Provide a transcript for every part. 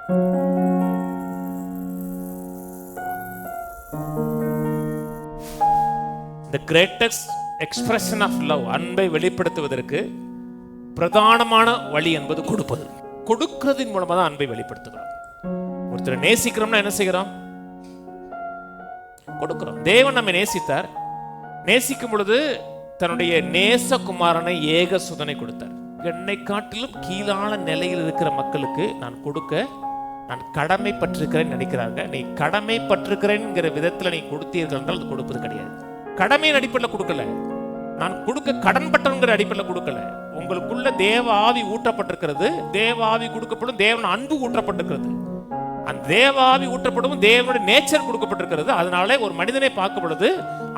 The greatest expression of love, அன்பை வெளிப்படுத்துவதற்கு பிரதானமான வழி என்பது கொடுப்பது. கொடுக்கிறதின் மூலமா தான் அன்பை வெளிப்படுத்துகிறோம். ஒருத்தரை நேசிக்கிறோம்னா என்ன செய்கிறோம்? கொடுக்கிறோம். தேவன் நம்மை நேசித்தார். நேசிக்கும் பொழுது தன்னுடைய நேசகுமாரனை ஏக சுதனை கொடுத்தார். என்னை காட்டிலும் கீழான நிலையில் இருக்கிற மக்களுக்கு நான் கொடுக்க நான் கடமைப்பட்டிருக்கிறேன் நினைக்கிறாங்க. நீ கடமைப்பட்டிருக்கிறேன்ங்கிற விதத்தில் நீ கொடுத்தீர்கள் என்றால் அது கொடுப்பது கிடையாது. கடமையின் அடிப்படையில் கொடுக்கல, நான் கொடுக்க கடன்பட்டவங்கிற அடிப்படையில் கொடுக்கல. உங்களுக்குள்ள தேவ ஆவி ஊற்றப்பட்டிருக்கிறது. தேவ ஆவி கொடுக்கப்படும், தேவன் அன்பு ஊற்றப்பட்டிருக்கிறது. அந்த தேவ ஆவி ஊற்றப்படும், தேவனுடைய நேச்சர் கொடுக்கப்பட்டிருக்கிறது. அதனால ஒரு மனிதனை பார்க்கும் பொழுது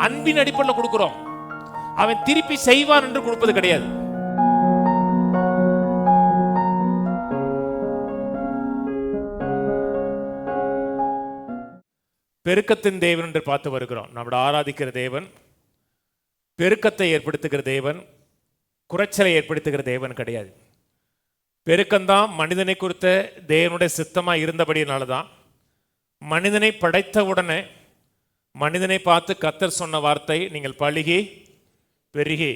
அன்பின் அடிப்படையில் கொடுக்கிறோம். அவன் திருப்பி செய்வான் என்று கொடுப்பது கிடையாது. பெருக்கத்தின் தேவன் என்று பார்த்து வருகிறோம். நம்மளோட ஆராதிக்கிற தேவன் பெருக்கத்தை ஏற்படுத்துகிற தேவன், குறைச்சலை ஏற்படுத்துகிற தேவன் கிடையாது. பெருக்கம்தான் மனிதனை குறித்த தேவனுடைய சித்தமாக இருந்தபடியினால தான் மனிதனை படைத்த உடனே மனிதனை பார்த்து கர்த்தர் சொன்ன வார்த்தை, நீங்கள் பலுகி பெருகி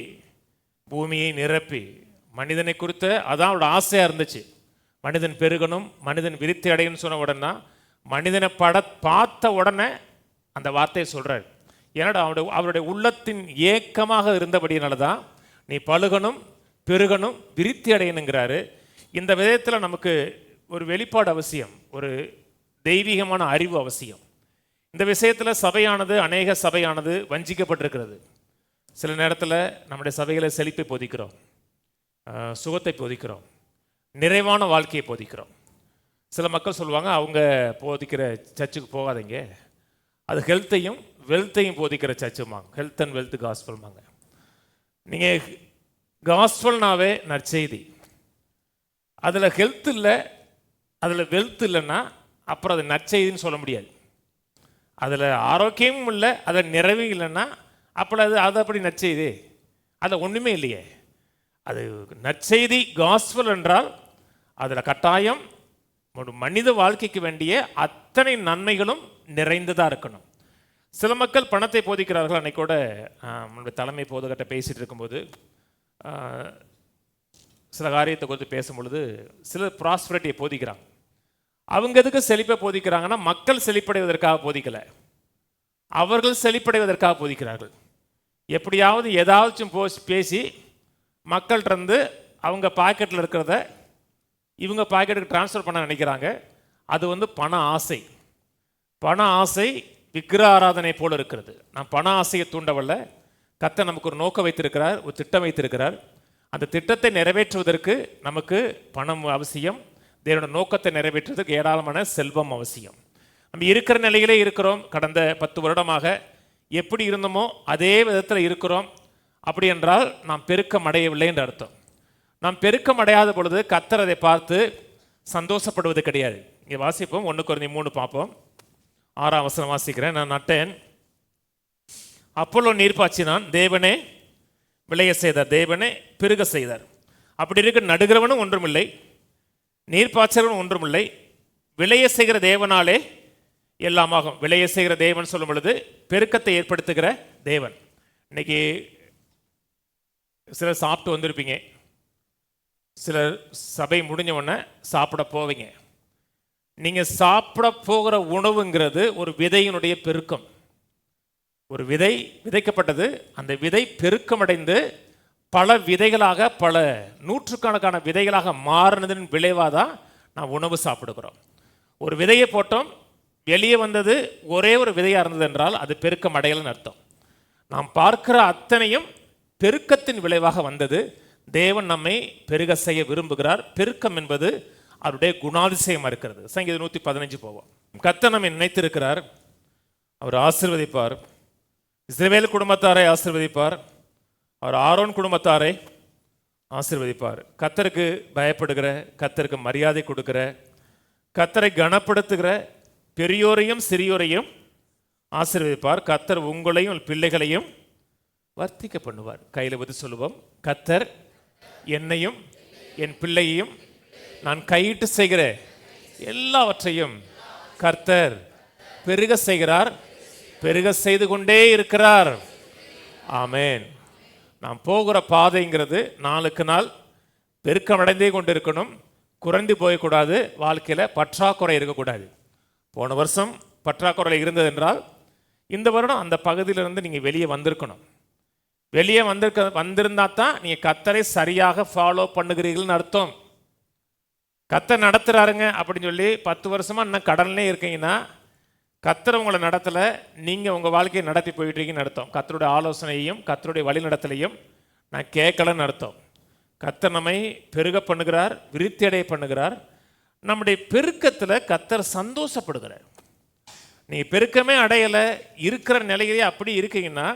பூமியை நிரப்பி. மனிதனை குறித்த அதான் அவரோட ஆசையாக இருந்துச்சு. மனிதன் பெருகணும், மனிதன் விருத்தி அடையணும்னு சொன்ன உடனே மனிதனை பார்த்த உடனே அந்த வார்த்தையை சொல்கிறார். ஏன்னா அவருடைய உள்ளத்தின் ஏக்கமாக இருந்தபடியினால தான் நீ பழுகணும், பெருகணும், விருத்தி அடையணுங்கிறாரு. இந்த விதத்தில் நமக்கு ஒரு வெளிப்பாடு அவசியம், ஒரு தெய்வீகமான அறிவு அவசியம். இந்த விஷயத்தில் சபையானது, அநேக சபையானது வஞ்சிக்கப்பட்டிருக்கிறது. சில நேரத்தில் நம்முடைய சபைகளை செழிப்பை போதிக்கிறோம், சுகத்தை போதிக்கிறோம், நிறைவான வாழ்க்கையை போதிக்கிறோம். சில மக்கள் சொல்லுவாங்க, அவங்க போதிக்கிற சர்ச்சுக்கு போகாதீங்க, அது ஹெல்த்தையும் வெல்த்தையும் போதிக்கிற சர்ச்சுமாங்க, ஹெல்த் அண்ட் வெல்த் காஸ்பல்மாங்க. நீங்கள் காஸ்பல்னாவே நற்செய்தி, அதில் ஹெல்த் இல்லை, அதில் வெல்த் இல்லைன்னா அப்புறம் அது நற்செய்தின்னு சொல்ல முடியாது. அதில் ஆரோக்கியமும் இல்லை, அதில் நிறைவும் இல்லைன்னா அப்புறம் அது அப்படி நற்செய்தி? அதில் ஒன்றுமே இல்லையே. அது நற்செய்தி காஸ்பல் என்றால் அதில் கட்டாயம் ஒரு மனித வாழ்க்கைக்கு வேண்டிய அத்தனை நன்மைகளும் நிறைந்ததாக இருக்கணும். சில மக்கள் பணத்தை போதிக்கிறார்கள். அன்னைக்கு கூட நம்மளுடைய தலைமை போதகட்ட பேசிகிட்டு இருக்கும்போது சில காரியத்தை குறித்து பேசும்பொழுது சிலர் ப்ராஸ்பரிட்டியை போதிக்கிறாங்க. அவங்க எதுக்கு செழிப்பை போதிக்கிறாங்கன்னா, மக்கள் செழிப்படைவதற்காக போதிக்கலை, அவர்கள் செழிப்படைவதற்காக போதிக்கிறார்கள். எப்படியாவது ஏதாச்சும் பேசி மக்கள்கிட்ட அவங்க பாக்கெட்டில் இருக்கிறத இவங்க பாக்கெட்டுக்கு டிரான்ஸ்ஃபர் பண்ண நினைக்கிறாங்க. அது பண ஆசை. பண ஆசை விக்கிர ஆராதனை போல இருக்கிறது. நான் பண ஆசையை தூண்டவல்ல. கர்த்தர் நமக்கு ஒரு நோக்கம் வைத்திருக்கிறார், ஒரு திட்டம் வைத்திருக்கிறார். அந்த திட்டத்தை நிறைவேற்றுவதற்கு நமக்கு பணம் அவசியம். தேவனோட நோக்கத்தை நிறைவேற்றுவதற்கு ஏராளமான செல்வம் அவசியம். நம்ம இருக்கிற நிலையிலே இருக்கிறோம். கடந்த 10 வருடமாக எப்படி இருந்தோமோ அதே விதத்தில் இருக்கிறோம். அப்படி என்றால் நாம் பெருக்கம் அடையவில்லை என்று அர்த்தம். நாம் பெருக்கம் அடையாத பொழுது கர்த்தர் அதை பார்த்து சந்தோஷப்படுவது கிடையாது. இங்கே வாசிப்போம், 1 கொரிந்தியர் 3 பார்ப்போம். 6ஆம் வசனம் வாசிக்கிறேன். நான் நட்டேன், அப்போலோ நீர் பாய்ச்சினான், தேவனே விளைய செய்தார், தேவனே பெருக செய்தார். அப்படி இருக்க நடுகிறவனும் ஒன்றுமில்லை, நீர் பாய்ச்சவனும் ஒன்றுமில்லை, விளைய செய்கிற தேவனாலே எல்லாமாகும். விளைய செய்கிற தேவன் சொல்லும் பொழுது பெருக்கத்தை ஏற்படுத்துகிற தேவன். இன்னைக்கு சிலர் சாப்பிட்டு வந்திருப்பீங்க, சிலர் சபை முடிஞ்ச உடனே சாப்பிட போவீங்க. நீங்கள் சாப்பிட போகிற உணவுங்கிறது ஒரு விதையினுடைய பெருக்கம். ஒரு விதை விதைக்கப்பட்டது, அந்த விதை பெருக்கமடைந்து பல விதைகளாக, பல நூற்றுக்கணக்கான விதைகளாக மாறினதின் விளைவாக தான் நான் உணவு சாப்பிடுகிறோம். ஒரு விதையை போட்டோம், வெளியே வந்தது ஒரே ஒரு விதையாக இருந்தது என்றால் அது பெருக்கம் அடையலன்னு அர்த்தம். நாம் பார்க்கிற அத்தனையும் பெருக்கத்தின் விளைவாக வந்தது. தேவன் நம்மை பெருக செய்ய விரும்புகிறார். பெருக்கம் என்பது அவருடைய குணாதிசயமாக இருக்கிறது. சங்கீதம் 115 போவோம். கர்த்தர் நம்மை நினைத்திருக்கிறார், அவர் ஆசீர்வதிப்பார். இஸ்ரவேல் குடும்பத்தாரை ஆசீர்வதிப்பார், அவர் ஆரோன் குடும்பத்தாரை ஆசீர்வதிப்பார். கர்த்தருக்கு பயப்படுகிற, கர்த்தருக்கு மரியாதை கொடுக்கிற, கர்த்தரை கனப்படுத்துகிற பெரியோரையும் சிறியோரையும் ஆசீர்வதிப்பார். கர்த்தர் உங்களையும் பிள்ளைகளையும் வர்த்திக்க பண்ணுவார். கையில் பற்றி சொல்லுவோம், கர்த்தர் என்னையும் என் பிள்ளையையும் நான் கையிட்டு செய்கிற எல்லாவற்றையும் கர்த்தர் பெருக செய்கிறார், பெருக செய்து கொண்டே இருக்கிறார். ஆமென். நாம் போகிற பாதைங்கிறது நாளுக்கு நாள் பெருக்கமடைந்தே கொண்டு இருக்கணும், குறைந்து போயக்கூடாது. வாழ்க்கையில் பற்றாக்குறை இருக்கக்கூடாது. போன வருஷம் பற்றாக்குறை இருந்தது என்றால் இந்த வருடம் அந்த பகுதியிலிருந்து நீங்கள் வெளியே வந்திருக்கணும். வெளியே வந்திருந்தா தான் நீங்கள் கர்த்தரை சரியாக ஃபாலோ பண்ணுகிறீர்கள்னு அர்த்தம். கர்த்தர் நடத்துகிறாருங்க அப்படின்னு சொல்லி 10 வருஷமாக இன்னும் கடன்லே இருக்கீங்கன்னா கர்த்தர் உங்களை நடத்தலை, நீங்கள் உங்கள் வாழ்க்கையை நடத்தி போயிட்டுருக்கீங்கன்னு அர்த்தம். கர்த்தருடைய ஆலோசனையையும் கர்த்தருடைய வழி நடத்தலையும் நான் கேட்கலன்னு அர்த்தம். கர்த்தர் நம்மை பெருக பண்ணுகிறார், விருத்தி அடைய பண்ணுகிறார். நம்முடைய பெருக்கத்தில் கர்த்தர் சந்தோஷப்படுகிறார். நீங்கள் பெருக்கமே அடையலை, இருக்கிற நிலையிலேயே அப்படி இருக்கீங்கன்னா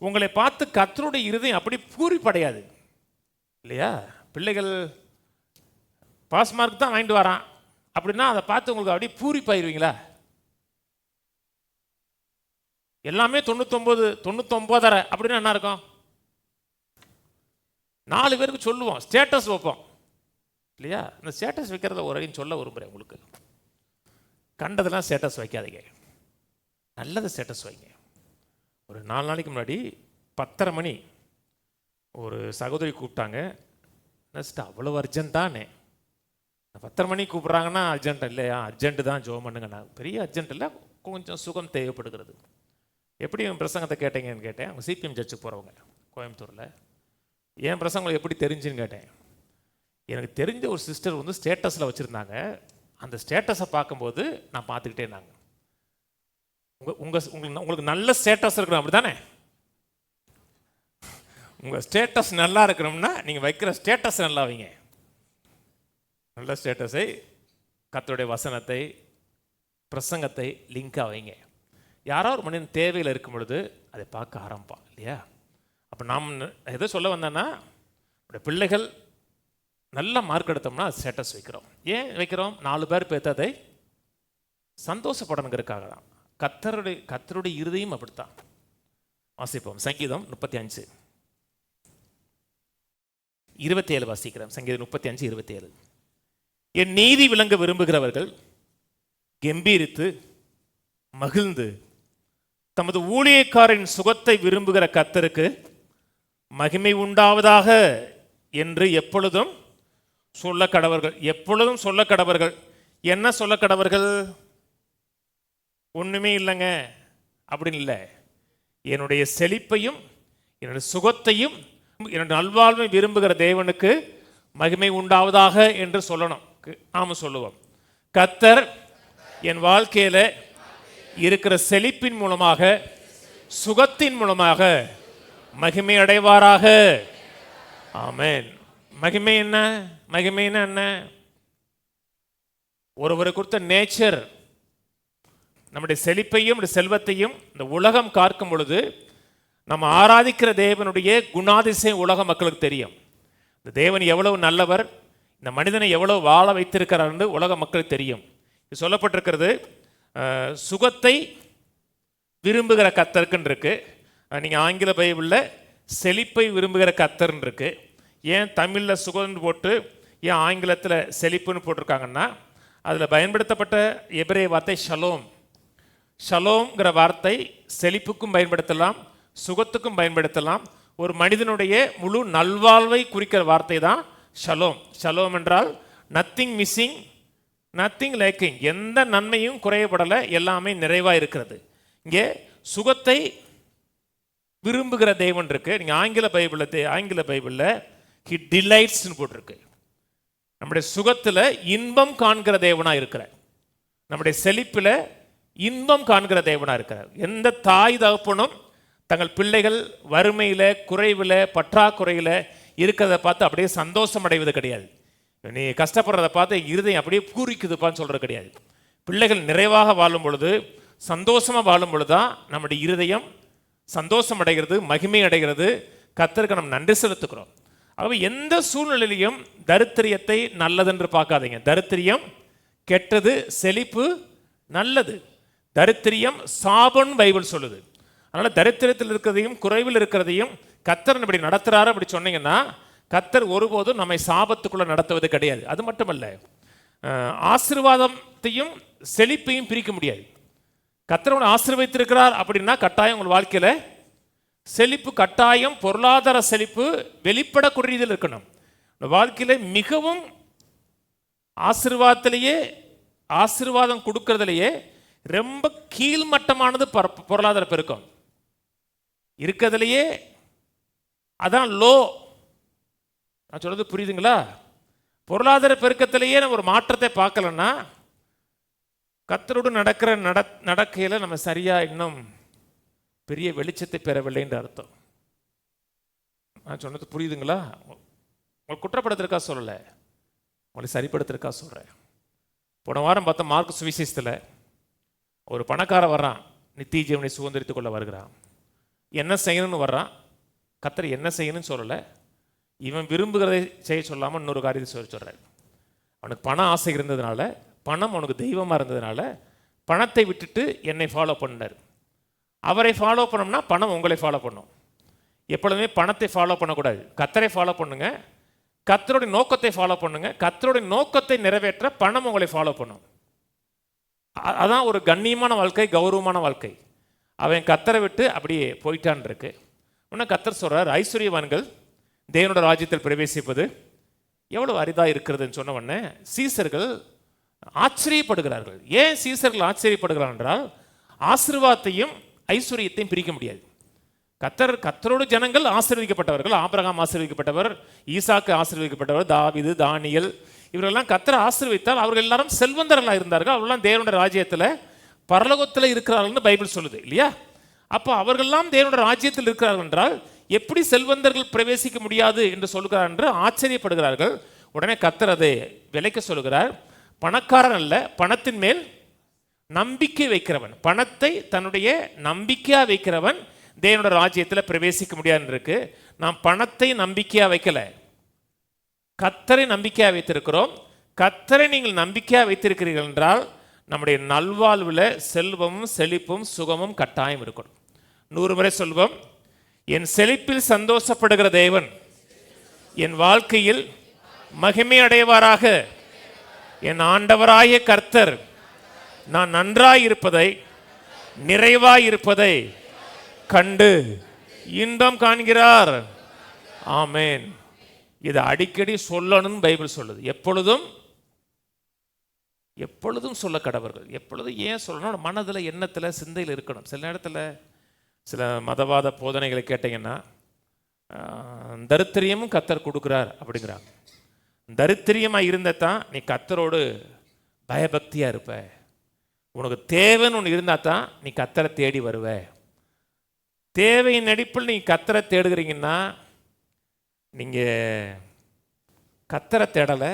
உங்களை பார்த்து கர்த்தருடைய இருதயம் அப்படி பூரிப்படையாது இல்லையா? பிள்ளைகள் பாஸ் மார்க் தான் வாங்கிட்டு வரான் அப்படின்னா அதை பார்த்து உங்களுக்கு அப்படியே பூரிப்பாயிருவீங்களா? எல்லாமே 99 99.5 அப்படின்னா என்ன இருக்கும்? 4 பேருக்கு சொல்லுவோம், ஸ்டேட்டஸ் வைப்போம் இல்லையா? இந்த ஸ்டேட்டஸ் வைக்கிறத ஒரு சொல்ல விரும்புகிறேன் உங்களுக்கு. கண்டதெல்லாம் ஸ்டேட்டஸ் வைக்காதீங்க, நல்லது ஸ்டேட்டஸ் வைங்க. ஒரு 4 நாளைக்கு முன்னாடி 10:30 மணி ஒரு சகோதரி கூப்பிட்டாங்க. நெக்ஸ்ட் அவ்வளோ அர்ஜென்ட் தானே, 10:30 மணிக்கு கூப்பிட்றாங்கன்னா அர்ஜென்ட் இல்லையா? அர்ஜென்ட்டு தான், ஜோ பண்ணுங்க. நான் பெரிய அர்ஜென்ட் இல்லை, கொஞ்சம் சுகம் தேவைப்படுகிறது. எப்படி என் பிரசங்கத்தை கேட்டீங்கன்னு கேட்டேன். அவங்க சிபிஎம் சர்ச்சுக்கு போகிறவங்க கோயம்புத்தூரில். என் பிரசங்கம் எப்படி தெரிஞ்சுன்னு கேட்டேன். எனக்கு தெரிஞ்ச ஒரு சிஸ்டர் வந்து ஸ்டேட்டஸில் வச்சுருந்தாங்க. அந்த ஸ்டேட்டஸை பார்க்கும்போது நான் பார்த்துக்கிட்டே இருந்தாங்க. உங்களுக்கு நல்ல ஸ்டேட்டஸ் இருக்கணும் அப்படி தானே? உங்கள் ஸ்டேட்டஸ் நல்லா இருக்கணும்னா நீங்கள் வைக்கிற ஸ்டேட்டஸ் நல்லா வைங்க. நல்ல ஸ்டேட்டஸை, கர்த்தருடைய வசனத்தை, பிரசங்கத்தை லிங்காக வைங்க. யாராவது ஒரு மனிதன் தேவையில் இருக்கும் பொழுது அதை பார்க்க ஆரம்பிப்பான் இல்லையா? அப்போ நாம் எதை சொல்ல வந்தேன்னா, நம்முடைய பிள்ளைகள் நல்ல மார்க் எடுத்தோம்னா ஸ்டேட்டஸ் வைக்கிறோம். ஏன் வைக்கிறோம்? 4 பேர் பேர்த்ததை சந்தோஷப்படணுங்கிறதுக்காக தான். கர்த்தருடைய இருதயம் அப்படித்தான். வாசிப்போம். சங்கீதம் 35:27 வாசிக்கிறோம். சங்கீதம் 35:27. என் நீதி விளங்க விரும்புகிறவர்கள் கெம்பீரித்து மகிழ்ந்து தமது ஊழியக்காரின் சுகத்தை விரும்புகிற கர்த்தருக்கு மகிமை உண்டாவதாக என்று எப்பொழுதும் சொல்ல கடவர்கள். எப்பொழுதும் சொல்ல கடவர்கள். என்ன சொல்ல கடவர்கள்? ஒண்ணுமே இல்லைங்க அப்படின்னு இல்லை. என்னுடைய செழிப்பையும் என்னுடைய சுகத்தையும் என்னுடைய நல்வாழ்வை விரும்புகிற தேவனுக்கு மகிமை உண்டாவதாக என்று சொல்லணும். நாம சொல்லுவோம், கர்த்தர் என் வாழ்க்கையில இருக்கிற செழிப்பின் மூலமாக, சுகத்தின் மூலமாக மகிமை அடைவாராக. ஆமென். மகிமை என்ன? மகிமைன்னா என்ன? ஒருவரை குறித்த நேச்சர். நம்முடைய செழிப்பையும் செல்வத்தையும் இந்த உலகம் காக்கும் பொழுது நம்ம ஆராதிக்கிற தேவனுடைய குணாதிசயம் உலக மக்களுக்கு தெரியும். இந்த தேவன் எவ்வளவு நல்லவர், இந்த மனிதனை எவ்வளவு வாழ வைத்திருக்கிறார் என்று உலக மக்களுக்கு தெரியும். இது சொல்லப்பட்டிருக்கிறது, சுகத்தை விரும்புகிற கர்த்தர்க்குன்னு இருக்கு. நீங்கள் ஆங்கில பைபிளில் செழிப்பை விரும்புகிற கர்த்தர்ன்னு இருக்கு. ஏன் தமிழில் சுகம்னு போட்டு ஏன் ஆங்கிலத்தில் செழிப்புன்னு போட்டிருக்காங்கன்னா, அதில் பயன்படுத்தப்பட்ட எபிரேய வார்த்தை ஷலோம். ஷலோம்ங்கிற வார்த்தை செழிப்புக்கும் பயன்படுத்தலாம், சுகத்துக்கும் பயன்படுத்தலாம். ஒரு மனிதனுடைய முழு நல்வாழ்வை குறிக்கிற வார்த்தை தான் ஷலோம். ஷலோம் என்றால் நத்திங் மிஸ்ஸிங், நத்திங் லேக்கிங். எந்த நன்மையும் குறையப்படலை, எல்லாமே நிறைவாக இருக்கிறது. இங்கே சுகத்தை விரும்புகிற தேவன் இருக்கு. நீங்கள் ஆங்கில பைபிளில் ஹி டிலைட்ஸ்னு போட்டிருக்கு. நம்முடைய சுகத்தில் இன்பம் காண்கிற தேவனாக இருக்கிறார். நம்முடைய செழிப்பில் இன்பம் காண்கிற தேவனாக இருக்கிறார். எந்த தாய் தகப்பனும் தங்கள் பிள்ளைகள் வறுமையில், குறைவில், பற்றாக்குறையில் இருக்கிறத பார்த்து அப்படியே சந்தோஷம் அடைவது கிடையாது. நீ கஷ்டப்படுறத பார்த்து இருதயம் அப்படியே பூரிக்குதுப்பான்னு சொல்கிறது கிடையாது. பிள்ளைகள் நிறைவாக வாழும் பொழுது, சந்தோஷமாக வாழும் பொழுது தான் நம்முடைய இருதயம் சந்தோஷம் அடைகிறது, மகிமை அடைகிறது. கர்த்தருக்கு நம்ம நன்றி செலுத்துக்கிறோம். ஆகவே எந்த சூழ்நிலையிலையும் தரித்திரியத்தை நல்லதென்று பார்க்காதீங்க. தரித்திரியம் கெட்டது, செழிப்பு நல்லது. தரித்திரியம் சாபம் பைபிள் சொல்லுது. அதனால் தரித்திரத்தில் இருக்கிறதையும் குறைவில் இருக்கிறதையும் கர்த்தர் இப்படி நடத்துகிறாரு அப்படி சொன்னீங்கன்னா, கர்த்தர் ஒருபோதும் நம்மை சாபத்துக்குள்ளே நடத்துவது கிடையாது. அது மட்டுமல்ல, ஆசீர்வாதத்தையும் செழிப்பையும் பிரிக்க முடியாது. கர்த்தர் உங்களை ஆசீர்வதித்திருக்கிறார் அப்படின்னா கட்டாயம் உங்கள் வாழ்க்கையில் செழிப்பு, கட்டாயம் பொருளாதார செழிப்பு வெளிப்படக்கூடியதில் இருக்கணும். வாழ்க்கையில் மிகவும் ஆசீர்வாதத்திலேயே, ஆசீர்வாதம் கொடுக்கறதுலையே ரொம்ப கீழ்மட்டமானது பொருளாதார பெருக்கம் இருக்கிறதுலையே. அதான் லோ. நான் சொல்றது புரியுதுங்களா? பொருளாதார பெருக்கத்திலேயே நம்ம ஒரு மாற்றத்தை பார்க்கலன்னா கர்த்தரோடு நடக்கையில் நம்ம சரியா இன்னும் பெரிய வெளிச்சத்தை பெறவில்லை என்று அர்த்தம். நான் சொன்னது புரியுதுங்களா? உங்களை குற்றப்படுத்திருக்கா சொல்லலை, உங்களை சரிப்படுத்திருக்கா சொல்கிறேன். போன வாரம் பார்த்தா மார்க் சுவிசேஷத்தில் ஒரு பணக்காரன் வர்றான், நித்திய ஜீவனை சுதந்திரித்துக் கொள்ள வருகிறான். என்ன செய்யணும்னு வர்றான். கர்த்தர் என்ன செய்யணும்னு சொல்லலை, இவன் விரும்புகிறதை செய்ய சொல்லாமல் இன்னொரு காரியத்தை சொல்கிறார். அவனுக்கு பண ஆசை இருந்ததுனால, பணம் அவனுக்கு தெய்வமாக இருந்ததுனால பணத்தை விட்டுட்டு என்னை ஃபாலோ பண்ணார். அவரை ஃபாலோ பண்ணோம்னா பணம் உங்களை ஃபாலோ பண்ணும். எப்பொழுதுமே பணத்தை ஃபாலோ பண்ணக்கூடாது, கர்த்தரை ஃபாலோ பண்ணுங்க. கர்த்தருடைய நோக்கத்தை ஃபாலோ பண்ணுங்க. கர்த்தருடைய நோக்கத்தை நிறைவேற்ற பணம் உங்களை ஃபாலோ பண்ணும். அதான் ஒரு கண்ணியமான வாழ்க்கை, கௌரவமான வாழ்க்கை. அவன் கர்த்தரை விட்டு அப்படியே போயிட்டான் இருக்கு. இன்னும் கர்த்தர் சொல்றார், ஐஸ்வர்யவான்கள் தேவனோட ராஜ்யத்தில் பிரவேசிப்பது எவ்வளவு அரிதா இருக்கிறதுன்னு சொன்ன உடனே சீசர்கள் ஆச்சரியப்படுகிறார்கள். ஏன் சீசர்கள் ஆச்சரியப்படுகிறார் என்றால், ஆசீர்வாதத்தையும் ஐஸ்வர்யத்தையும் பிரிக்க முடியாது. கர்த்தரோடு ஜனங்கள் ஆசீர்வதிக்கப்பட்டவர்கள். ஆபிரகாம் ஆசீர்வதிக்கப்பட்டவர், ஈசாக்கு ஆசீர்வதிக்கப்பட்டவர், தாவீது, தானியேல், இவரெல்லாம் கர்த்தரை ஆசீர்வதித்தால் அவர்கள் எல்லாரும் செல்வந்தர்களாக இருந்தார்கள். அவர்களெல்லாம் தேவனுடைய ராஜ்யத்தில் பரலோகத்தில் இருக்கிறார்கள்னு பைபிள் சொல்லுது இல்லையா? அப்போ அவர்களெல்லாம் தேவனுடைய ராஜ்யத்தில் இருக்கிறார்கள் என்றால் எப்படி செல்வந்தர்கள் பிரவேசிக்க முடியாது என்று சொல்கிறார் என்று ஆச்சரியப்படுகிறார்கள். உடனே கர்த்தர் அதை விலைக்க சொல்கிறார். பணக்காரன் அல்ல, பணத்தின் மேல் நம்பிக்கை வைக்கிறவன், பணத்தை தன்னுடைய நம்பிக்கையா வைக்கிறவன் தேவனுடைய ராஜ்யத்தில் பிரவேசிக்க முடியாது இருக்கு. நாம் பணத்தை நம்பிக்கையா வைக்கல, கர்த்தரை நம்பிக்கையா வைத்திருக்கிறோம். கர்த்தரை நீங்கள் நம்பிக்கையா வைத்திருக்கிறீர்கள் என்றால் நம்முடைய நல்வாழ்வில் செல்வமும் செழிப்பும் சுகமும் கட்டாயம் இருக்கணும். 100 முறை சொல்வோம். என் செழிப்பில் சந்தோஷப்படுகிற தேவன் என் வாழ்க்கையில் மகிமை அடைவாராக. என் ஆண்டவராய கர்த்தர் நான் நன்றாயிருப்பதை, நிறைவாயிருப்பதை கண்டு இன்பம் காண்கிறார். ஆமேன். இதை அடிக்கடி சொல்லணும்னு பைபிள் சொல்லுது. எப்பொழுதும் எப்பொழுதும் சொல்ல கடவர்கள். எப்பொழுதும் ஏன் சொல்லணும்? மனதில், எண்ணத்தில், சிந்தையில் இருக்கணும். சில நேரத்தில் சில மதவாத போதனைகளை கேட்டீங்கன்னா, தரித்திரியமும் கர்த்தர் கொடுக்குறார் அப்படிங்கிறாங்க. தரித்திரியமாக இருந்ததான் நீ கர்த்தரோடு பயபக்தியாக இருப்ப. உனக்கு தேவைன்னு ஒன்று இருந்தால் தான் நீ கர்த்தரை தேடி வருவ. தேவையின் அடிப்பில் நீ கர்த்தரை தேடுகிறீங்கன்னா நீங்கள் கர்த்தரை தேடலை,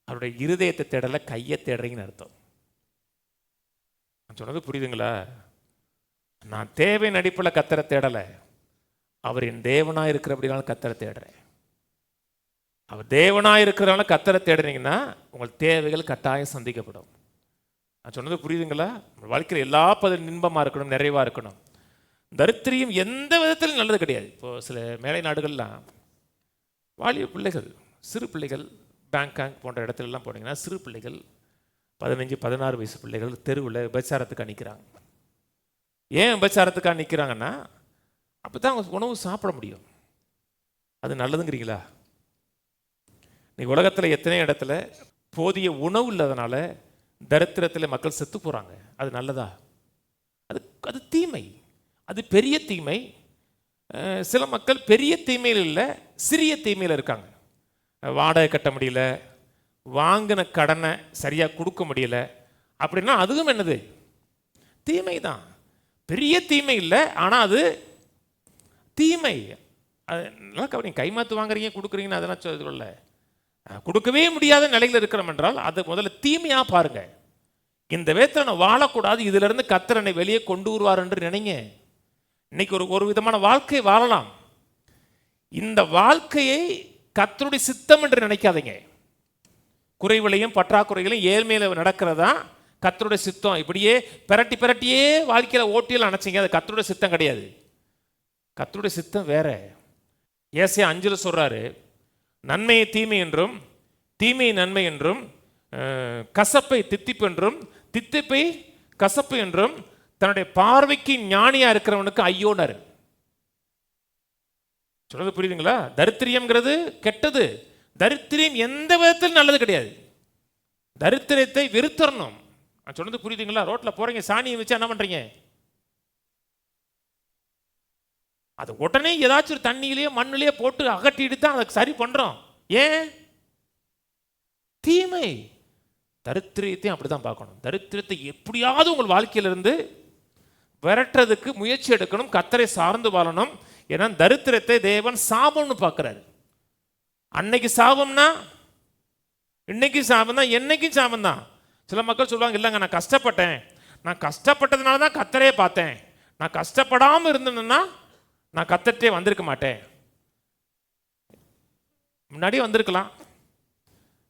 அவருடைய இருதயத்தை தேடலை, கையை தேடுறீங்கன்னு அர்த்தம். நான் சொன்னது புரியுதுங்களா? நான் தேவையின் அடிப்பில் கர்த்தரை தேடலை, அவர் என் தேவனாக இருக்கிற அப்படினாலும் கர்த்தரை தேடுறேன். அவர் தேவனாக இருக்கிறனால கர்த்தரை தேடுறீங்கன்னா உங்கள் தேவைகள் கட்டாயம் சந்திக்கப்படும். நான் சொன்னது புரியுதுங்களா? வாழ்க்கையில் எல்லா பதிலும் இன்பமாக இருக்கணும், நிறைவாக இருக்கணும். தரித்திரியம் எந்த விதத்திலும் நல்லது கிடையாது. இப்போது சில மேலை நாடுகள்லாம் வாலிப பிள்ளைகள், சிறு பிள்ளைகள், பேங்காங் போன்ற இடத்துலலாம் போனீங்கன்னா சிறு பிள்ளைகள் 15-16 வயசு பிள்ளைகள் தெருவில் விபச்சாரத்துக்கு நிற்கிறாங்க. ஏன் விபச்சாரத்துக்காக நிற்கிறாங்கன்னா அப்போ தான் அவங்க உணவு சாப்பிட முடியும். அது நல்லதுங்கிறீங்களா? நீ உலகத்தில் எத்தனை இடத்துல போதிய உணவு இல்லாதனால தரித்திரத்தில் மக்கள் செத்து போகிறாங்க. அது நல்லதா? அது தீமை, அது பெரிய தீமை. சில மக்கள் பெரிய தீமையில் இல்லை, சிறிய தீமையில் இருக்காங்க. வாடகை கட்ட முடியல, வாங்கின கடனை சரியாக கொடுக்க முடியல அப்படின்னா அதுவும் என்னது? தீமை தான். பெரிய தீமை இல்லை, ஆனால் அது தீமை. அது நல்லா கவனிங்க. கைமாத்து வாங்குறீங்க, கொடுக்குறீங்கன்னு அதெல்லாம் சொல்லல. கொடுக்கவே முடியாத நிலையில் இருக்கிறோம் என்றால் அது முதல்ல தீமையாக பாருங்க. இந்த விதத்தில் நான் வாழக்கூடாது, இதிலிருந்து கர்த்தர் என்னை வெளியே கொண்டு வருவார் என்று நினைங்க. இன்னைக்கு ஒரு விதமான வாழ்க்கை வாழலாம். இந்த வாழ்க்கையை கர்த்தருடைய சித்தம் என்று நினைக்காதீங்க. குறைவிலையும் பற்றாக்குறைகளையும் ஏழ்மையில நடக்கிறதா கர்த்தருடைய சித்தம். இப்படியே பிரட்டி பிரட்டியே வாழ்க்கையில் ஓட்டியில் நினைச்சிங்க, அது கர்த்தருடைய சித்தம் கிடையாது. கர்த்தருடைய சித்தம் வேற. ஏசாயா 5 சொல்றாரு, நன்மையை தீமை என்றும் தீமையை நன்மை என்றும் கசப்பை தித்திப்பு என்றும் தித்திப்பை கசப்பு என்றும் தன்னுடைய பார்வைக்கு ஞானியா இருக்கிறவனுக்கு ஐயோனாரு. சொல்றது புரியுதுங்களா? தரித்திரியம்ங்கிறது கெட்டது. தரித்திரியம் எந்த விதத்தில் நல்லது கிடையாது. தரித்திரத்தை வெறுத்தரணும். நான் சொன்னது புரியுதுங்களா? ரோட்ல போறீங்க, சாணியை வச்சு என்ன பண்றீங்க? அது உடனே ஏதாச்சும் ஒரு தண்ணியிலேயே மண்ணிலேயே போட்டு அகட்டிட்டு தான் அதை சரி பண்றோம். ஏன்? தீமை. தரித்திரத்தையும் அப்படிதான் பார்க்கணும். தரித்திரத்தை எப்படியாவது உங்கள் வாழ்க்கையிலிருந்து விரட்டுறதுக்கு முயற்சி எடுக்கணும். கர்த்தரை சார்ந்து வாழணும். ஏன்னா தரித்திரத்தை தேவன் சாபம்னு பார்க்கிறாரு. அன்னைக்கு சாபம்னா இன்னைக்கு சாபம் தான், என்னைக்கும் சாபம் தான். சில மக்கள் சொல்லுவாங்க, இல்லைங்க நான் கஷ்டப்பட்டேன், நான் கஷ்டப்பட்டதுனால தான் கர்த்தரையே பார்த்தேன், நான் கஷ்டப்படாமல் இருந்தேன்னா நான் கர்த்தர்ட்டே வந்திருக்க மாட்டேன். முன்னாடியே வந்திருக்கலாம்,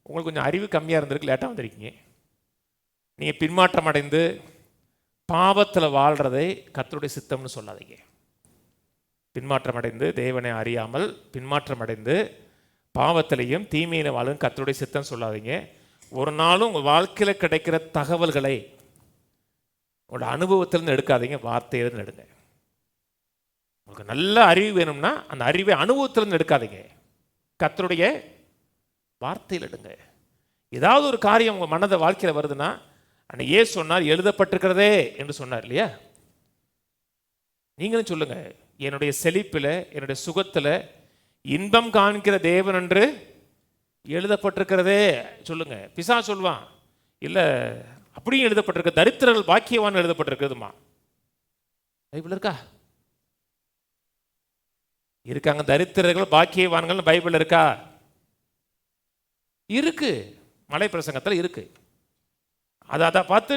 உங்களுக்கு கொஞ்சம் அறிவு கம்மியாக இருந்திருக்கு, லேட்டாக வந்திருக்கீங்க. நீங்கள் பின்மாற்றம் அடைந்து பாவத்தில் வாழ்கிறதை கர்த்தருடைய சித்தம்னு சொல்லாதீங்க. பின்மாற்றம் அடைந்து தேவனை அறியாமல் பின்மாற்றம் அடைந்து பாவத்திலையும் தீமையில வாழும் கர்த்தருடைய சித்தம் சொல்லாதீங்க. ஒரு நாளும் உங்கள் வாழ்க்கையில் கிடைக்கிற தகவல்களை உங்களோட அனுபவத்திலிருந்து எடுக்காதீங்க, வார்த்தையிலிருந்து எடுங்க. உங்களுக்கு நல்ல அறிவு வேணும்னா அந்த அறிவை அனுபவத்திலிருந்து எடுக்காதீங்க, கர்த்தருடைய வார்த்தையில் எடுங்க. ஏதாவது ஒரு காரியம் உங்கள் மனதை வாழ்க்கையில் வருதுன்னா, அன்னைக்கு ஏன் சொன்னார்? எழுதப்பட்டிருக்கிறதே என்று சொன்னார் இல்லையா? நீங்களும் சொல்லுங்க, என்னுடைய செழிப்பில் என்னுடைய சுகத்தில் இன்பம் காண்கிற தேவன் என்று எழுதப்பட்டிருக்கிறதே சொல்லுங்க. பிசா சொல்வான், இல்லை அப்படியும் எழுதப்பட்டிருக்க, தரித்திரர்கள் பாக்கியவான் எழுதப்பட்டிருக்கிறதுமா. பைபிள் இருக்கா? இருக்காங்க. தரித்திரர்கள் பாக்கியவான்கள் பைபிள் இருக்கா? இருக்கு, மலை பிரசங்கத்தில் இருக்கு. அதை பார்த்து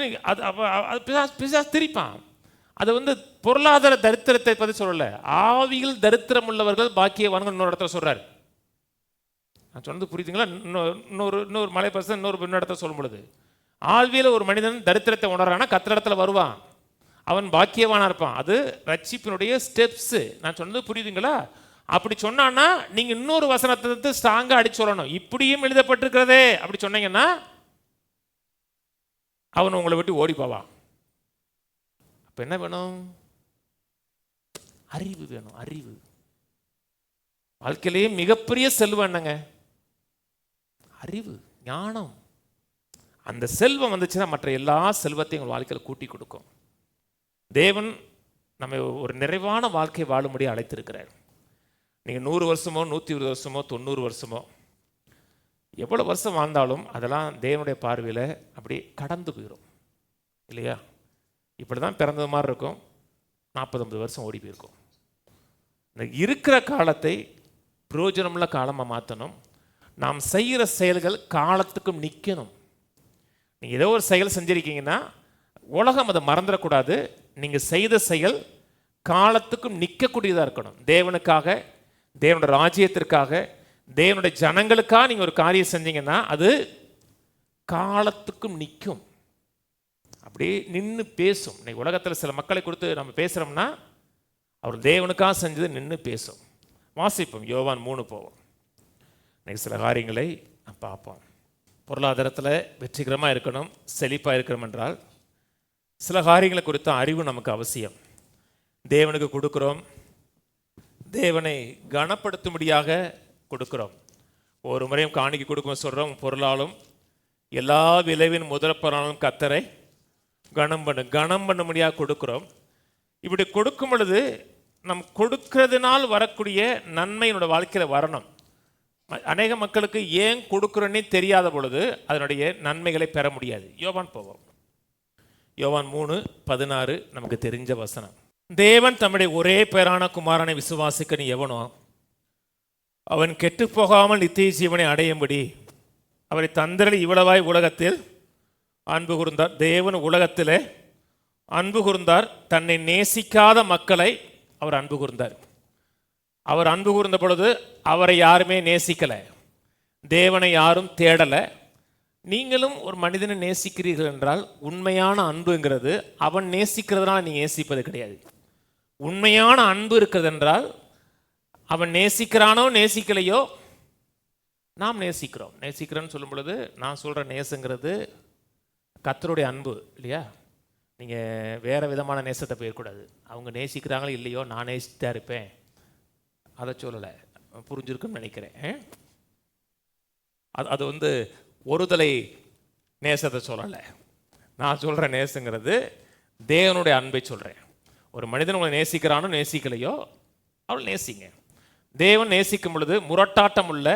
பிசாசு திரிப்பான். அது பொருளாதார தரித்திரத்தை பற்றி சொல்லல, ஆவியில் தரித்திரம் உள்ளவர்கள் பாக்கியவான்கள் இன்னொரு இடத்துல சொல்றாரு. நான் சொன்னது புரியுதுங்களா? இன்னொரு மலை பிரசங்கம் இன்னொரு இடத்துல சொல்லும் பொழுது, ஆழ்வியில் ஒரு மனிதன் தரித்திரத்தை உணர்றானா கர்த்தர் இடத்துல வருவான், அவன் பாக்கியவானா இருப்பான். அது ரட்சிப்பினுடைய ஸ்டெப்ஸ். நான் சொன்னது புரியுதுங்களா? அப்படி சொன்னான்னா நீங்க இன்னொரு வசனத்தை ஸ்ட்ராங்கா அடிச்சு சொல்லணும். இப்படியும் எழுதப்பட்டிருக்கிறதே அப்படி சொன்னீங்கன்னா அவன் உங்களை விட்டு ஓடி போவான். அப்ப என்ன வேணும்? அறிவு வேணும். அறிவு வாழ்க்கையிலேயே மிகப்பெரிய செல்வம் என்னங்க? அறிவு, ஞானம். அந்த செல்வம் வந்துச்சுன்னா மற்ற எல்லா செல்வத்தையும் உங்கள் வாழ்க்கையில் கூட்டி கொடுக்கும். தேவன் நம்ம ஒரு நிறைவான வாழ்க்கை வாழும்படி அழைத்திருக்கிறார். நீங்கள் 100 வருஷமோ 120 வருஷமோ 90 வருஷமோ எவ்வளோ வருஷம் வாழ்ந்தாலும் அதெல்லாம் தேவனுடைய பார்வையில் அப்படி கடந்து போயிடும் இல்லையா? இப்படி தான் பிறந்தது மாதிரி இருக்கும், 40-50 வருஷம் ஓடி போயிருக்கும். இந்த இருக்கிற காலத்தை பிரயோஜனமுள்ள காலமாக மாற்றணும். நாம் செய்கிற செயல்கள் காலத்துக்கும் நிற்கணும். நீங்கள் ஏதோ ஒரு செயல் செஞ்சிருக்கீங்கன்னா உலகம் அதை மறந்துடக்கூடாது. நீங்கள் செய்த செயல் காலத்துக்கும் நிற்கக்கூடியதாக இருக்கணும். தேவனுக்காக, தேவனுடைய ராஜ்யத்திற்காக, தேவனுடைய ஜனங்களுக்காக நீங்கள் ஒரு காரியம் செஞ்சீங்கன்னா அது காலத்துக்கும் நிற்கும், அப்படியே நின்று பேசும். இன்னைக்கு உலகத்தில் சில மக்களை கொடுத்து நம்ம பேசுகிறோம்னா அவர் தேவனுக்காக செஞ்சது நின்று பேசும். வாசிப்போம், யோவான் 3 போவோம். இன்னைக்கு சில காரியங்களை பார்ப்போம். பொருளாதாரத்தில் வெற்றிகரமாக இருக்கணும், செழிப்பாக இருக்கணும் என்றால் சில காரியங்களை குறித்த அறிவு நமக்கு அவசியம். தேவனுக்கு கொடுக்குறோம், தேவனை கனப்படுத்தும்படியாக கொடுக்குறோம். ஒரு முறையும் காணிக்கை கொடுக்கும் சொல்கிறோம், பொருளாலும் எல்லா விளைவின் முதற்பொருளாலும் கர்த்தரை கனம் பண்ணும்படியாக கொடுக்குறோம். இப்படி கொடுக்கும் பொழுது நம் கொடுக்கிறதுனால் வரக்கூடிய நன்மை என்னோட வாழ்க்கையில் வரணும். அநேக மக்களுக்கு ஏன் கொடுக்குறோன்னே தெரியாத பொழுது அதனுடைய நன்மைகளை பெற முடியாது. யோவான் போவோம். யோவான் 3:16 நமக்கு தெரிஞ்ச வசனம். தேவன் தம்முடைய ஒரே பேரான குமாரனை விசுவாசிக்க நீ எவனோ அவன் கெட்டு போகாமல் நித்திய ஜீவனை அடையும்படி அவரை தந்தரளி இவ்வளவாய் உலகத்தில் அன்பு கூர்ந்தார். தேவன் உலகத்தில் அன்பு கூர்ந்தார், தன்னை நேசிக்காத மக்களை அவர் அன்பு கூர்ந்தார். அவர் அன்பு கூர்ந்த பொழுது அவரை யாருமே நேசிக்கலை, தேவனை யாரும் தேடலை. நீங்களும் ஒரு மனிதனை நேசிக்கிறீர்கள் என்றால் உண்மையான அன்புங்கிறது அவன் நேசிக்கிறதுனால நீங்கள் நேசிப்பது கிடையாது. உண்மையான அன்பு இருக்கிறது என்றால் அவன் நேசிக்கிறானோ நேசிக்கலையோ, நாம் நேசிக்கிறோன்னு சொல்லும் பொழுது நான் சொல்கிற நேசங்கிறது கர்த்தருடைய அன்பு இல்லையா? நீங்கள் வேறு விதமான நேசத்தை போயிடக்கூடாது. அவங்க நேசிக்கிறாங்களோ இல்லையோ நான் நேசித்தா இருப்பேன், அதை சொல்லலை. புரிஞ்சிருக்குன்னு நினைக்கிறேன். அது ஒருதலை நேசத்தை சொல்லலை. நான் சொல்கிற நேசங்கிறது தேவனுடைய அன்பை சொல்கிறேன். ஒரு மனிதன் உங்களை நேசிக்கிறானோ நேசிக்கலையோ அவள் நேசிங்க. தேவன் நேசிக்கும் பொழுது முரட்டாட்டம் உள்ள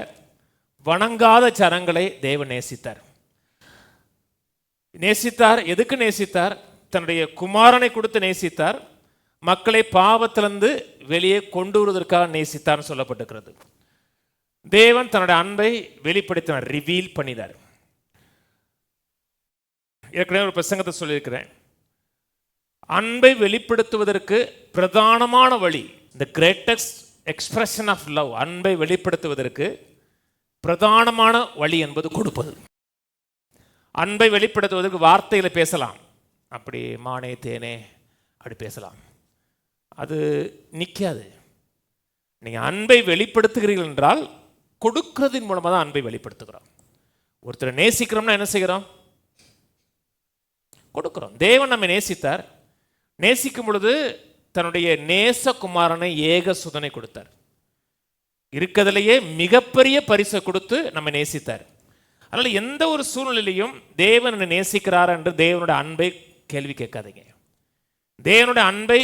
வணங்காத ஜனங்களை தேவன் நேசித்தார். எதுக்கு நேசித்தார்? தன்னுடைய குமாரனை கொடுத்து நேசித்தார். மக்களை பாவத்திலிருந்து வெளியே கொண்டு வருவதற்காக நேசித்தார்னு சொல்லப்பட்டிருக்கிறது. தேவன் தன்னுடைய அன்பை வெளிப்படுத்தினார், ரிவீல் பண்ணினார். ஏற்கனவே ஒரு பிரசங்கத்தை சொல்லியிருக்கிறேன். அன்பை வெளிப்படுத்துவதற்கு பிரதானமான வழி, the greatest expression of love, அன்பை வெளிப்படுத்துவதற்கு பிரதானமான வழி என்பது கொடுப்பது. அன்பை வெளிப்படுத்துவதற்கு வார்த்தையில் பேசலாம், அப்படி மானே தேனே அப்படி பேசலாம், அது நிற்காது. நீங்கள் அன்பை வெளிப்படுத்துகிறீர்கள் என்றால் கொடுக்கிறதின் மூலமாக தான் அன்பை வெளிப்படுத்துகிறோம். ஒருத்தரை நேசிக்கிறோம்னா என்ன செய்கிறோம்? கொடுக்கிறோம். தேவன் நம்மை நேசித்தார். நேசிக்கும் பொழுது தன்னுடைய நேசகுமாரனை ஏக சுதனை கொடுத்தார். இருக்கிறதுலையே மிகப்பெரிய பரிசை கொடுத்து நம்ம நேசித்தார். அதனால் எந்த ஒரு சூழ்நிலையிலையும் தேவன் என்னை நேசிக்கிறார் என்று தேவனுடைய அன்பை கேள்வி கேட்காதீங்க. தேவனுடைய அன்பை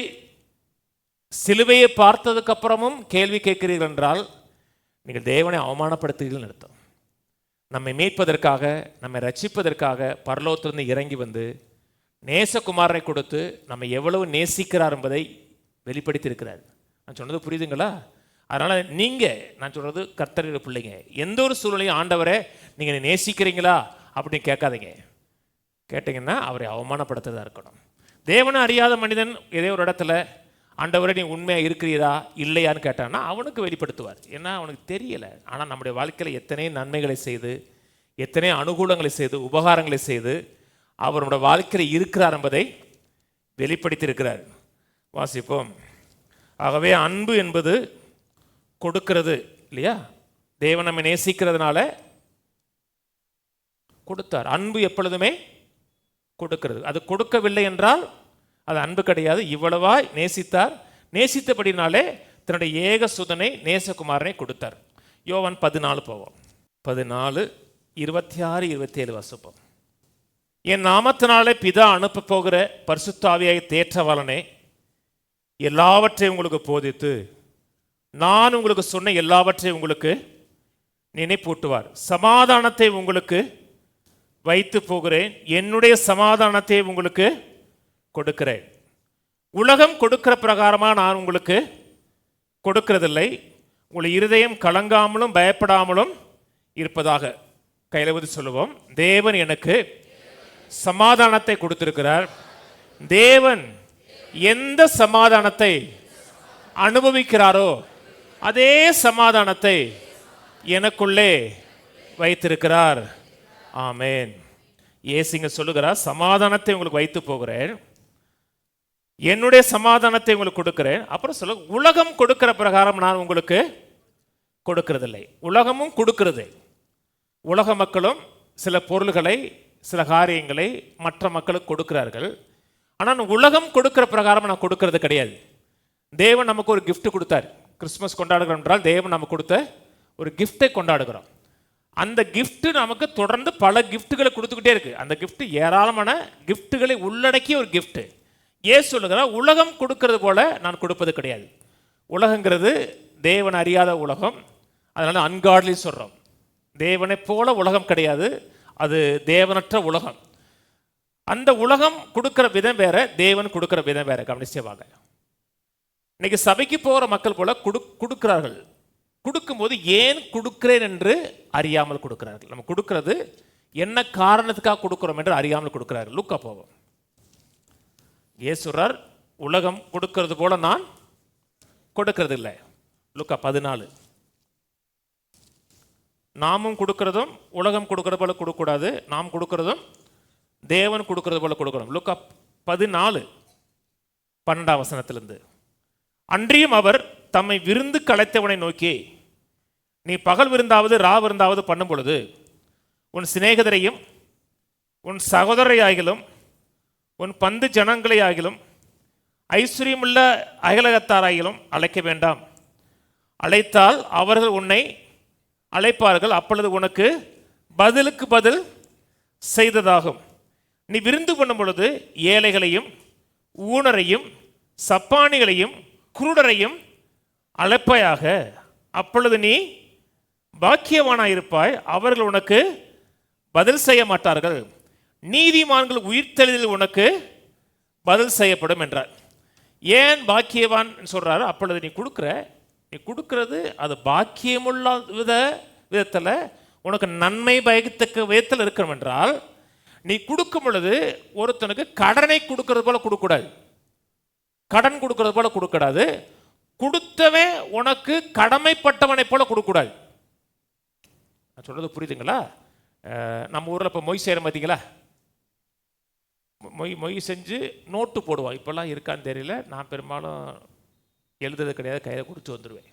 சிலுவையை பார்த்ததுக்கு அப்புறமும் கேள்வி கேட்கிறீர்கள் என்றால் நீங்கள் தேவனை அவமானப்படுத்துகிறீர்கள் அர்த்தம். நம்மை மீட்பதற்காக, நம்மை ரட்சிப்பதற்காக பரலோகத்திலிருந்து இறங்கி வந்து நேசகுமாரனை கொடுத்து நம்ம எவ்வளவு நேசிக்கிறார் என்பதை வெளிப்படுத்தி இருக்கிறார். நான் சொன்னது புரியுதுங்களா? அதனால் நான் சொல்கிறது கர்த்தருடைய பிள்ளைங்க, எந்த ஒரு சூழ்நிலையும் ஆண்டவரை நீங்கள் நேசிக்கிறீங்களா அப்படின்னு கேட்காதீங்க. கேட்டிங்கன்னா அவரை அவமானப்படுத்துறதா இருக்கணும். தேவனை அறியாத மனிதன் ஏதோ ஒரு இடத்துல ஆண்டவரை நீ உண்மையாக இருக்கிறீரா இல்லையான்னு கேட்டான்னா அவனுக்கு வெளிப்படுத்துவார். ஏன்னா அவனுக்கு தெரியலை. ஆனால் நம்முடைய வாழ்க்கையில் எத்தனை நன்மைகளை செய்து, எத்தனை அனுகூலங்களை செய்து, உபகாரங்களை செய்து அவருடைய வாழ்க்கையில் இருக்கிறார் என்பதை வெளிப்படுத்தியிருக்கிறார். வாசிப்போம். ஆகவே அன்பு என்பது கொடுக்கிறது இல்லையா? தேவன் நம்மை நேசிக்கிறதுனால கொடுத்தார். அன்பு எப்பொழுதுமே கொடுக்கிறது. அது கொடுக்கவில்லை என்றால் அது அன்பு கிடையாது. இவ்வளவாய் நேசித்தார். நேசித்தபடினாலே தன்னுடைய ஏக சுதனை நேசகுமாரனை கொடுத்தார். யோவான் 14 போவோம். 14, 26, 27 வாசிப்போம். என் நாமத்தினாலே பிதா அனுப்ப போகிற பரிசுத்த ஆவியாகிய தேற்றவாளனே எல்லாவற்றையும் உங்களுக்கு போதித்து நான் உங்களுக்கு சொன்ன எல்லாவற்றையும் உங்களுக்கு நினைப்பூட்டுவார். சமாதானத்தை உங்களுக்கு வைத்து போகிறேன், என்னுடைய சமாதானத்தை உங்களுக்கு கொடுக்கிறேன். உலகம் கொடுக்கிற பிரகாரமாக நான் உங்களுக்கு கொடுக்கிறதில்லை. உங்கள் இருதயம் கலங்காமலும் பயப்படாமலும் இருப்பதாக. கையில் ஊதி சொல்லுவோம். தேவன் எனக்கு சமாதானத்தை கொடுத்திருக்கிறார். தேவன் எந்த சமாதானத்தை அனுபவிக்கிறாரோ அதே சமாதானத்தை எனக்குள்ளே வைத்திருக்கிறார். ஆமேன். இயேசுங்க சொல்லுகிறார், சமாதானத்தை உங்களுக்கு வைத்து போகிறேன், என்னுடைய சமாதானத்தை உங்களுக்கு கொடுக்கிறேன். அப்புறம் சொல்ல, உலகம் கொடுக்கிற பிரகாரம் நான் உங்களுக்கு கொடுக்கிறதில்லை. உலகமும் கொடுக்கிறது. உலக மக்களும் சில பொருள்களை, சில காரியங்களை மற்ற மக்களுக்கு கொடுக்கிறார்கள். ஆனால் உலகம் கொடுக்கிற பிரகாரம் நான் கொடுக்கறது கிடையாது. தேவன் நமக்கு ஒரு கிஃப்ட் கொடுத்தார். கிறிஸ்மஸ் கொண்டாடுகிறோம் என்றால் தேவன் நமக்கு கொடுத்த ஒரு கிஃப்டை கொண்டாடுகிறோம். அந்த கிஃப்ட் நமக்கு தொடர்ந்து பல கிஃப்ட்டுகளை கொடுத்துக்கிட்டே இருக்கு. அந்த கிஃப்ட் ஏராளமான கிஃப்ட்டுகளை உள்ளடக்கிய ஒரு கிஃப்ட். ஏன் சொல்லுகிறார், உலகம் கொடுக்கறது போல நான் கொடுப்பது கிடையாது. உலகங்கிறது தேவன் அறியாத உலகம். அதனால அன்காட்லி சொல்றோம். தேவனை போல உலகம் கிடையாது, அது தேவனற்ற உலகம். அந்த உலகம் கொடுக்கிற விதம் வேற, தேவன் கொடுக்கிற விதம் வேற. கவனிச்சவாங்க. இன்னைக்கு சபைக்கு போகிற மக்கள் போல கொடுக்கிறார்கள். கொடுக்கும்போது ஏன் கொடுக்கிறேன் என்று அறியாமல் கொடுக்கிறார்கள். நம்ம கொடுக்கிறது என்ன காரணத்துக்காக கொடுக்கிறோம் என்று அறியாமல் கொடுக்கிறார்கள். லூக்கா போவோம். இயேசுரார், உலகம் கொடுக்கிறது போல நான் கொடுக்கிறது இல்லை. லூக்கா 14. நாமும் கொடுக்கிறதும் உலகம் கொடுக்கிறது போல கொடுக்கக்கூடாது, நாம் கொடுக்கிறதும் தேவன் கொடுக்கிறது போல கொடுக்கணும். லூக்கா 14, 12 வசனத்திலிருந்து. அன்றியும் அவர் தம்மை விருந்து கலைத்தவனை நோக்கி, நீ பகல் விருந்தாவது ரா விருந்தாவது பண்ணும் பொழுது உன் சிநேகிதரையும் உன் சகோதரையாகிலும் உன் பந்து ஜனங்களையாகிலும் ஐஸ்வர்யமுள்ள அயலகத்தாராகிலும் அழைக்க வேண்டாம். அழைத்தால் அவர்கள் உன்னை அழைப்பார்கள், அப்பொழுது உனக்கு பதிலுக்கு பதில் செய்ததாகும். நீ விருந்து பண்ணும் பொழுது ஏழைகளையும் ஊனரையும் சப்பானிகளையும் குருடரையும் அழைப்பாயாக, அப்பொழுது நீ பாக்கியவானாயிருப்பாய், அவர்கள் உனக்கு பதில் செய்ய மாட்டார்கள். நீதிமான்கள் உயிர்த்தெழுதலில் உனக்கு பதில் செய்யப்படும் என்றார். ஏன் பாக்கியவான் சொல்றாரு? அப்பொழுது நீ கொடுக்கிறது அது பாக்கியமுள்ள விதத்தில் உனக்கு நன்மை பயக்கத்தக்க விதத்தில் இருக்கணும் என்றால், நீ கொடுக்கும் பொழுது ஒருத்தனுக்கு கடனை கொடுக்கறது போல கொடுக்கூடாது, கடன் கொடுக்கறது போல கொடுக்கூடாது, கொடுத்தவன் உனக்கு கடமைப்பட்டவனை போல கொடுக்கூடாது. நான் சொல்றது புரியுதுங்களா? நம்ம ஊரில் இப்போ மொய் செய்கிற பார்த்தீங்களா? மொய் செஞ்சு நோட்டு போடுவான். இப்போல்லாம் இருக்கான்னு தெரியல, நான் பெரும்பாலும் எழுதுறது கிடையாது, கையில் கொடுத்து வந்துடுவேன்.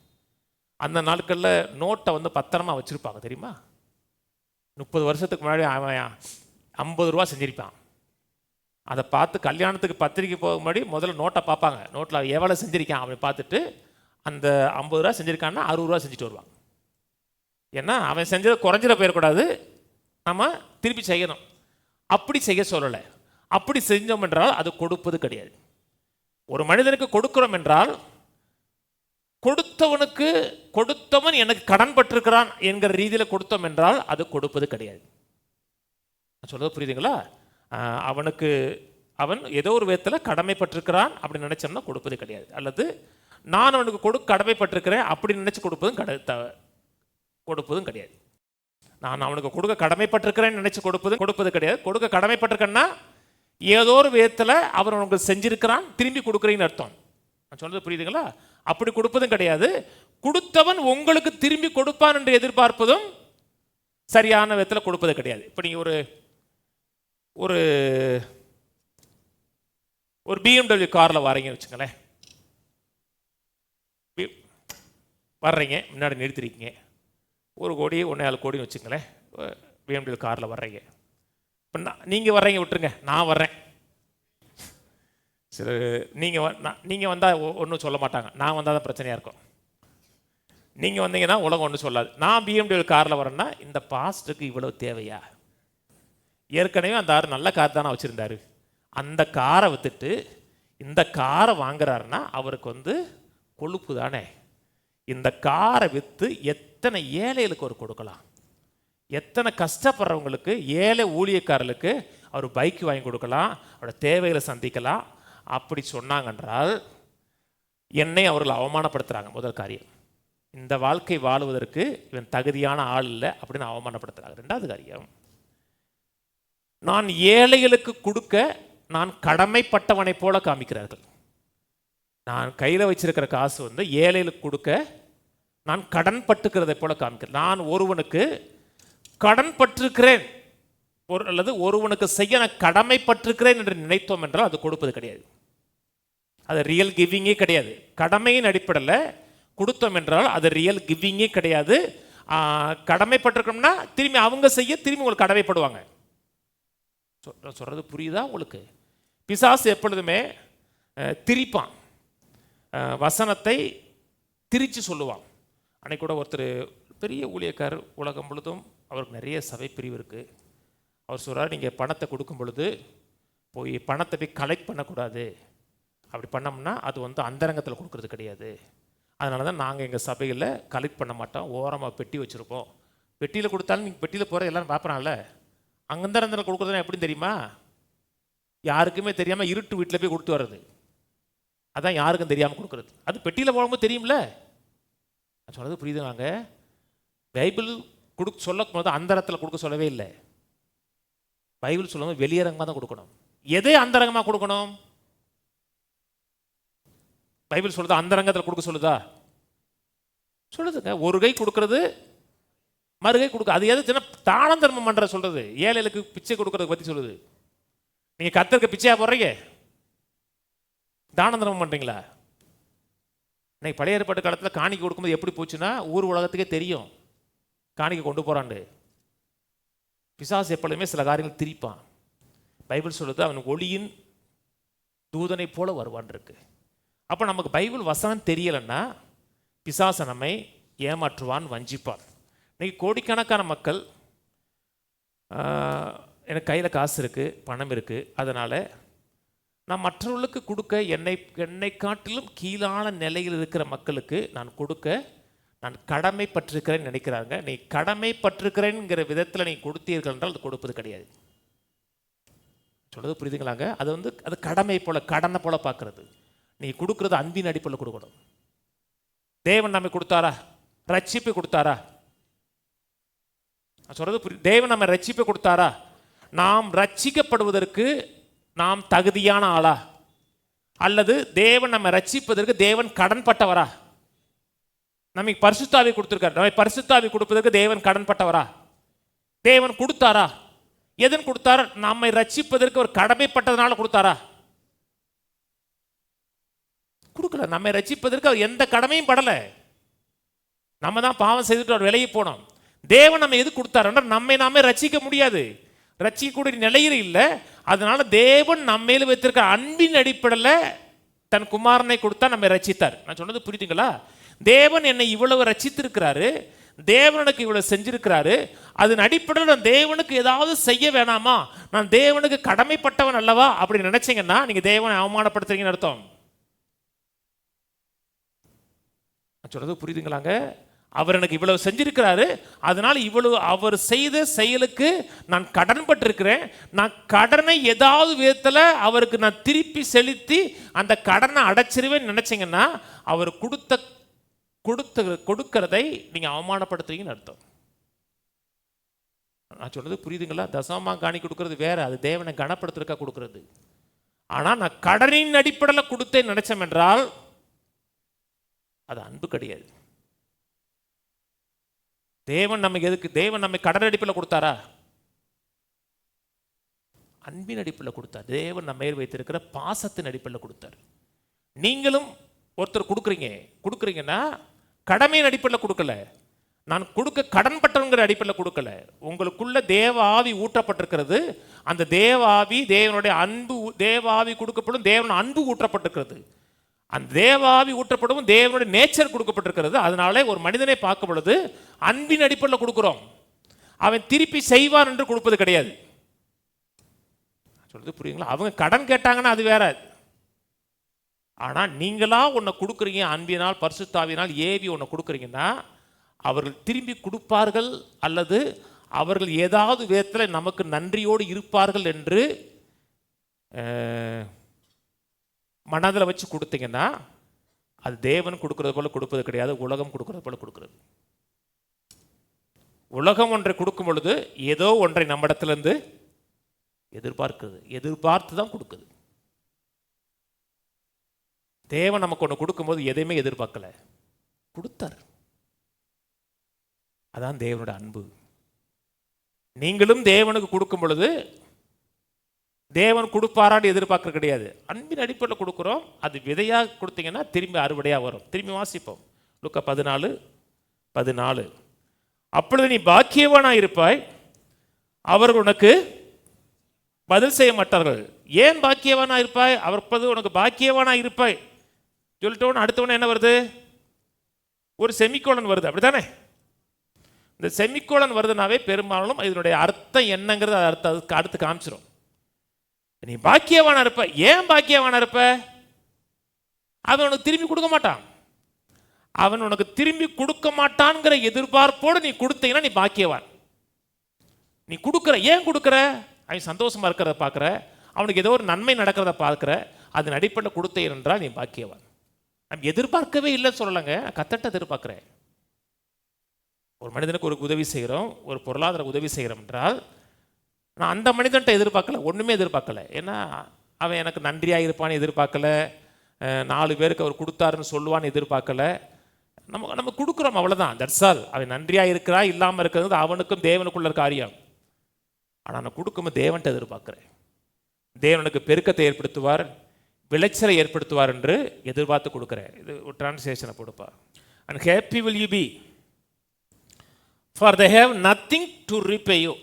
அந்த நாட்களில் நோட்டை வந்து பத்திரமா வச்சுருப்பாங்க தெரியுமா? 30 வருஷத்துக்கு முன்னாடி அவன் 50 ரூபா செஞ்சிருப்பான். அதை பார்த்து கல்யாணத்துக்கு பத்திரிக்கை போக முன்னாடி முதல்ல நோட்டை பார்ப்பாங்க, நோட்டில் எவ்வளோ செஞ்சுருக்கான் அப்படின்னு பார்த்துட்டு அந்த 50 ரூபா செஞ்சுருக்கான்னா 60 ரூபா செஞ்சுட்டு வருவான். ஏன்னா அவன் செஞ்சதை குறைஞ்சிட போயிடக்கூடாது, நம்ம திருப்பி செய்யணும். அப்படி செய்ய சொல்லலை. அப்படி செஞ்சோம் என்றால் அது கொடுப்பது கிடையாது. ஒரு மனிதனுக்கு கொடுக்கிறோம் என்றால், கொடுத்தவன் எனக்கு கடன் பட்டிருக்கிறான் என்கிற ரீதியில் கொடுத்தோம் என்றால் அது கொடுப்பது கிடையாது. சொல்றது புரியுதுங்களா? அவன் ஏதோ ஒரு விதத்தில் கடமைப்பட்டிருக்கிறான் அப்படி நினைச்சோம்னா கொடுப்பது கிடையாது. அல்லது நான் அவனுக்கு கடமைப்பட்டிருக்கிறேன் அப்படி நினைச்சு கொடுப்பதும் கிடையாது. நான் அவனுக்கு கொடுக்க கடமைப்பட்டிருக்கிறேன்னு நினைச்சு கொடுப்பது கிடையாது. கொடுக்க கடமைப்பட்டிருக்கேன்னா ஏதோ ஒரு விதத்தில் அவன் உனக்கு செஞ்சிருக்கிறான், திரும்பி கொடுக்குறீங்கன்னு அர்த்தம். நான் சொல்றது புரியுதுங்களா? அப்படி கொடுப்பதும் கிடையாது. கொடுத்தவன் உங்களுக்கு திரும்பி கொடுப்பான் என்று எதிர்பார்ப்பதும் சரியான விதத்தில் கொடுப்பது கிடையாது. இப்போ நீங்கள் ஒரு ஒரு BMW காரில் வரீங்கன்னு வச்சுங்களேன். வர்றீங்க, முன்னாடி நிறுத்திருக்கீங்க, 1 கோடி 1.25 கோடின்னு வச்சுங்களேன். BMW காரில் வர்றீங்க. இப்போ நீங்கள் வர்றீங்க, விட்டுருங்க, நான் வர்றேன். சரி, நீங்கள் வந்தால் ஒன்றும் சொல்ல மாட்டாங்க, நான் வந்தால் தான் பிரச்சனையாக இருக்கும். நீங்கள் வந்தீங்கன்னா உலகம் ஒன்றும் சொல்லாது. நான் BMW காரில் வரேன்னா இந்த பாஸ்ட்டுக்கு இவ்வளோ தேவையா? ஏற்கனவே அந்த நல்ல கார் தானே வச்சுருந்தாரு, அந்த காரை விற்றுட்டு இந்த காரை வாங்குறாருன்னா அவருக்கு வந்து கொழுப்பு தானே. இந்த காரை விற்று எத்தனை ஏழைகளுக்கு அவர் கொடுக்கலாம், எத்தனை கஷ்டப்படுறவங்களுக்கு, ஏழை ஊழியக்காரர்களுக்கு அவர் பைக் வாங்கி கொடுக்கலாம், அவரோட தேவைகளை சந்திக்கலாம். அப்படி சொன்னாங்கன்றால் என்னை அவர்கள் அவமானப்படுத்துகிறாங்க. முதல் காரியம், இந்த வாழ்க்கை வாழுவதற்கு இவன் தகுதியான ஆள் இல்லை அப்படின்னு அவமானப்படுத்துகிறாங்க. 2வது காரியம், நான் ஏழைகளுக்கு கொடுக்க நான் கடமைப்பட்டவனை போல காமிக்கிறார்கள். நான் கையில் வச்சிருக்கிற காசு வந்து ஏழைகளுக்கு கொடுக்க நான் கடன் பட்டுக்கிறதை போல காமிக்கிறேன். நான் ஒருவனுக்கு கடன் பட்டிருக்கிறேன் அல்லது ஒருவனுக்கு செய்ய நான் கடமைப்பட்டிருக்கிறேன் என்று நினைத்தோம் என்றால் அது கொடுப்பது கிடையாது. அது ரியல் கிவிங்கே கிடையாது. கடமையின் அடிப்படையில் கொடுத்தோம் என்றால் அது ரியல் கிவிங்கே கிடையாது. கடமைப்பட்டிருக்கோம்னா திரும்பி அவங்க செய்ய திரும்பி உங்களுக்கு கடமைப்படுவாங்க. சொல்றது புரியுதா உங்களுக்கு? பிசாசு எப்பொழுதுமே திரிப்பான், வசனத்தை திரிச்சு சொல்லுவான். அன்னைக்கு கூட ஒருத்தர் பெரிய ஊழியக்காரர், உலகம் முழுதும் அவருக்கு நிறைய சபை பிரிவு இருக்குது. அவர் சொல்கிறார், நீங்கள் பணத்தை கொடுக்கும் பொழுது போய் பணத்தை போய் கலெக்ட் பண்ணக்கூடாது, அப்படி பண்ணோம்னா அது வந்து அந்தரங்கத்தில் கொடுக்கறது கிடையாது. அதனால தான் நாங்கள் எங்கள் சபையில் கலெக்ட் பண்ண மாட்டோம், ஓரமாக பெட்டி வச்சுருப்போம். பெட்டியில் கொடுத்தாலும் நீங்கள் பெட்டியில் போகிற எல்லோரும் பார்ப்பறான்ல, அந்தரங்கத்தில் கொடுக்குறதுனா எப்படின்னு தெரியுமா? யாருக்குமே தெரியாமல் இருட்டு வீட்டில் போய் கொடுத்து வர்றது, அதான் யாருக்கும் தெரியாமல் கொடுக்குறது. அது பெட்டியில் போகும்போது தெரியும்ல. நான் சொன்னது புரியுதுங்க? பைபிள் சொல்லும் போது அந்தரத்தில் கொடுக்க சொல்லவே இல்லை. பைபிள் சொல்லும்போது வெளியரங்கமாக தான் கொடுக்கணும். எதை அந்தரங்கமாக கொடுக்கணும்? பைபிள் சொல்லுதா அந்தரங்கத்தில் கொடுக்க சொல்லுதா? சொல்லுதுங்க. ஒரு கை கொடுக்கறது மறுகை கொடுக்க. அது எது தானம் தர்மம் பண்ற சொல்றது, ஏழைகளுக்கு பிச்சை கொடுக்கறத பத்தி சொல்லுது. நீங்க கர்த்தருக்கு பிச்சையா போடுறீங்க, தானம் தர்மம் பண்றீங்களா? இன்னைக்கு பழைய ஏற்பாட்டு காலத்தில் காணிக்கை கொடுக்கும்போது எப்படி போச்சுன்னா ஊர் உலகத்துக்கே தெரியும். காணிக்க கொண்டு போகிறான்னு. பிசாசு எப்பொழுதுமே சில காரியங்கள் திரிப்பான். பைபிள் சொல்லுது அவன் ஒளியின் தூதனை போல வருவான் இருக்கு. அப்போ நமக்கு பைபிள் வசனம் தெரியலைன்னா பிசாசை நம்மை ஏமாற்றுவான், வஞ்சிப்பான். இன்றைக்கி கோடிக்கணக்கான மக்கள் எனக்கு கையில் காசு இருக்குது, பணம் இருக்குது, அதனால் நான் மற்றவர்களுக்கு கொடுக்க என்னை காட்டிலும் கீழான நிலையில் இருக்கிற மக்களுக்கு நான் கடமைப்பட்டிருக்கிறேன்னு நினைக்கிறாங்க. நீ கடமைப்பட்டிருக்கிறேங்கிற விதத்தில் நீ கொடுத்தீர்கள் என்றால் அது கொடுப்பது கிடையாது. சொல்கிறது புரியுதுங்களாங்க? அது கடமை போல, கடனை போல பார்க்கறது. நீ கொடுக்கறது அன்பின் அடிப்படையில் கொடுக்கணும். தேவன் நம்மை கொடுத்தாரா? ரட்சிப்பை கொடுத்தாரா? சொல்றது புரியுது? தேவன் நம்ம ரட்சிப்பை கொடுத்தாரா? நாம் ரட்சிக்கப்படுவதற்கு நாம் தகுதியான ஆளா? அல்லது தேவன் நம்ம ரட்சிப்பதற்கு தேவன் கடன்பட்டவரா? நமக்கு பரிசுத்தாவி கொடுத்திருக்காரு, நம்ம பரிசுத்தாவி கொடுப்பதற்கு தேவன் கடன்பட்டவரா? தேவன் கொடுத்தாரா? எதன் கொடுத்தார்? நம்மை ரட்சிப்பதற்கு ஒரு கடமைப்பட்டதனால கொடுத்தாரா? கொடுக்கல. நம்மை ரட்சிப்பதற்கு அவர் எந்த கடமையும் படலை. நம்ம தான் பாவம் செய்துட்டு அவர் விலகி போனோம். தேவன் நம்ம எது கொடுத்தாருன்னா நம்மை நாமே ரட்சிக்க முடியாது, ரட்சிக்கக்கூடிய நிலையில் இல்லை. அதனால தேவன் நம்ம மேல வைத்திருக்க அன்பின் அடிப்படையில் தன் குமாரனை கொடுத்தா நம்மை ரட்சித்தார். நான் சொன்னது புரியுதுங்களா? தேவன் என்னை இவ்வளவு ரட்சித்திருக்கிறாரு, தேவன் எனக்கு இவ்வளவு செஞ்சிருக்கிறாரு. அதன் அடிப்படையில் நான் தேவனுக்கு ஏதாவது செய்ய வேணாமா? நான் தேவனுக்கு கடமைப்பட்டவன் அல்லவா அப்படி நினைச்சீங்கன்னா நீங்க தேவனை அவமானப்படுத்துறீங்கன்னு அர்த்தம். நான் சொல்றது புரியுதுங்களாங்க? அவர் எனக்கு இவ்வளவு செஞ்சிருக்கிறாரு, அதனால இவ்வளவு அவர் செய்த செயலுக்கு நான் கடன் பட்டிருக்கிறேன். நான் கடனை ஏதாவது விதத்தில் அவருக்கு நான் திருப்பி செலுத்தி அந்த கடனை அடைச்சிருவேன்னு நினைச்சீங்கன்னா அவர் கொடுக்கிறதை நீங்க அவமானப்படுத்துறீங்கன்னு அர்த்தம். நான் சொல்றது புரியுதுங்களா? தசமா காணி கொடுக்கறது வேற, அது தேவனை கனப்படுத்துறதுக்காக கொடுக்கறது. ஆனா நான் கடனின் அடிப்படையில் கொடுத்தேன் நினைச்சோம் என்றால் அது அன்பு கிடையாது. தேவன் நமக்கு எதுக்கு? தேவன் நம்மை கடன் அடிப்படையில் கொடுத்தாரா? அன்பின் அடிப்படையில் கொடுத்தார். தேவன் நம்ம மேல் வைத்திருக்கிற பாசத்தின் அடிப்படையில் கொடுத்தார். நீங்களும் ஒருத்தர் கொடுக்குறீங்கன்னா கடமையின் அடிப்படையில் கொடுக்கல, நான் கொடுக்க கடன்பட்டவங்கிற அடிப்படையில் கொடுக்கல. உங்களுக்குள்ள தேவ ஆவி ஊற்றப்பட்டிருக்கிறது. அந்த தேவ ஆவி தேவனுடைய அன்பு, தேவ ஆவி கொடுக்கப்படும், தேவனுடைய அன்பு ஊற்றப்பட்டிருக்கிறது. அந்த தேவாவி ஊற்றப்படும் தேவனுடைய நேச்சர் கொடுக்கப்பட்டிருக்கிறது. அதனாலே ஒரு மனிதனை பார்க்கும் பொழுது அன்பின் அடிப்படையில் கொடுக்கிறோம். அவன் திருப்பி செய்வான் என்று கொடுப்பது கிடையாது. சொல்றது புரியுங்களா? அவங்க கடன் கேட்டாங்கன்னா அது வேற. ஆனா நீங்களா ஒன்றை கொடுக்குறீங்க, அன்பினால் பரிசுத்தாவினால் ஏவி ஒன்றை கொடுக்குறீங்கன்னா அவர்கள் திரும்பி கொடுப்பார்கள் அல்லது அவர்கள் ஏதாவது விதத்தில் நமக்கு நன்றியோடு இருப்பார்கள் என்று மனதில் வச்சு கொடுத்தீங்கன்னா அது தேவன் கொடுக்கறது போல கொடுப்பது கிடையாது, உலகம் கொடுக்கறது போல கொடுக்கிறது. உலகம் ஒன்றை கொடுக்கும் பொழுது ஏதோ ஒன்றை நம்மிடத்திலிருந்து எதிர்பார்த்து தான் கொடுக்குது. தேவன் நமக்கு ஒன்று கொடுக்கும்போது எதையுமே எதிர்பார்க்கல, கொடுத்தார். அதான் தேவனுடைய அன்பு. நீங்களும் தேவனுக்கு கொடுக்கும் பொழுது தேவன் கொடுப்பாரான்னு எதிர்பார்க்க கிடையாது, அன்பின் அடிப்படையில் கொடுக்குறோம். அது விதையாக கொடுத்தீங்கன்னா திரும்பி அறுவடையாக வரும். திரும்பி வாசிப்போம் லூக்கா 14:14. அப்பொழுது நீ பாக்கியவானாக இருப்பாய், அவர்கள் உனக்கு பதில் செய்ய மாட்டார்கள். ஏன் பாக்கியவானாக இருப்பாய்? அவர் உனக்கு பாக்கியவானாக இருப்பாய் சொல்லிட்டோன்னு அடுத்தவொன்னு என்ன வருது? ஒரு செமிகோலன் வருது, அப்படித்தானே? இந்த செமிகோலன் வருதுனாவே பெரும்பாலும் இதனுடைய அர்த்தம் என்னங்கிறது அடுத்து காமிச்சிடும். நீ பாக்கியவானா இருப்ப. ஏன் பாக்கியவானா இருப்ப? அவன் உனக்கு திரும்பி கொடுக்க மாட்டான். அவன் உனக்கு திரும்பி கொடுக்க மாட்டான்ங்கிற எதிர்பார்ப்போடு நீ கொடுத்தீங்கன்னா நீ பாக்கியவான். நீ கொடுக்குற, ஏன் கொடுக்குற? அவன் சந்தோஷமா இருக்கிறத பார்க்குற, அவனுக்கு ஏதோ ஒரு நன்மை நடக்கிறத பார்க்குற, அதன் அடிப்படையில் கொடுத்தேன் என்றால் நீ பாக்கியவான். நம்ம எதிர்பார்க்கவே இல்லைன்னு சொல்லலைங்க, கத்தட்ட எதிர்பார்க்குறேன். ஒரு மனிதனுக்கு ஒரு உதவி செய்கிறோம், ஒரு பொருளாதார உதவி செய்கிறோம் என்றால் நான் அந்த மனிதன்ட்ட எதிர்பார்க்கல, ஒன்றுமே எதிர்பார்க்கல. ஏன்னா அவன் எனக்கு நன்றியாக இருப்பான்னு எதிர்பார்க்கல, 4 பேருக்கு அவர் கொடுத்தாருன்னு சொல்லுவான்னு எதிர்பார்க்கல. நம்ம கொடுக்குறோம், அவ்வளோதான். That's all. அவன் நன்றியாக இருக்கிறா இல்லாமல் இருக்கிறது அவனுக்கும் தேவனுக்குள்ள காரியம். ஆனால் நான் கொடுக்கும்போது தேவன்ட்ட எதிர்பார்க்குறேன். தேவனுக்கு பெருக்கத்தை ஏற்படுத்துவார், விளைச்சலை ஏற்படுத்துவார் என்று எதிர்பார்த்து கொடுக்குறேன். இது ஒரு டிரான்ஸ்லேஷனை கொடுப்பா. And happy will you be, for they have nothing to repay you.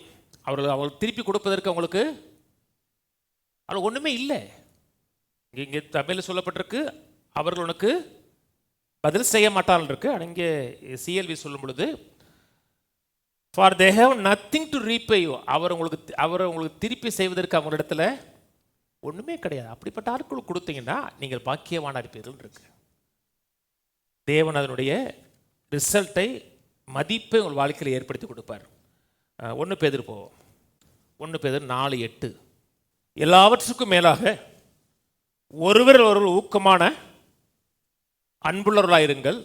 அவர்கள் திருப்பி கொடுப்பதற்கு அவங்களுக்கு அது ஒன்றுமே இல்லை. இங்கே தமிழில் சொல்லப்பட்டிருக்கு அவர்கள் உனக்கு பதில் செய்ய மாட்டார்கள் இருக்கு. ஆனால் இங்கே சிஎல்வி சொல்லும் பொழுது for they have nothing to repay you. அவர் உங்களுக்கு திருப்பி செய்வதற்கு அவங்களிடத்துல ஒன்றுமே கிடையாது. அப்படிப்பட்ட ஆட்களுக்கு கொடுத்தீங்கன்னா நீங்கள் பாக்கியவானா இருப்பீர்கள் இருக்கு. தேவன் அதனுடைய ரிசல்ட்டை மதிப்பை உங்கள் வாழ்க்கையில் ஏற்படுத்தி கொடுப்பார். 1 பேதுரு போவோம். 1 பேதுரு 4:8. எல்லாவற்றுக்கும் மேலாக ஒருவர் ஊக்கமான அன்புள்ளவர்களாயிருங்கள்.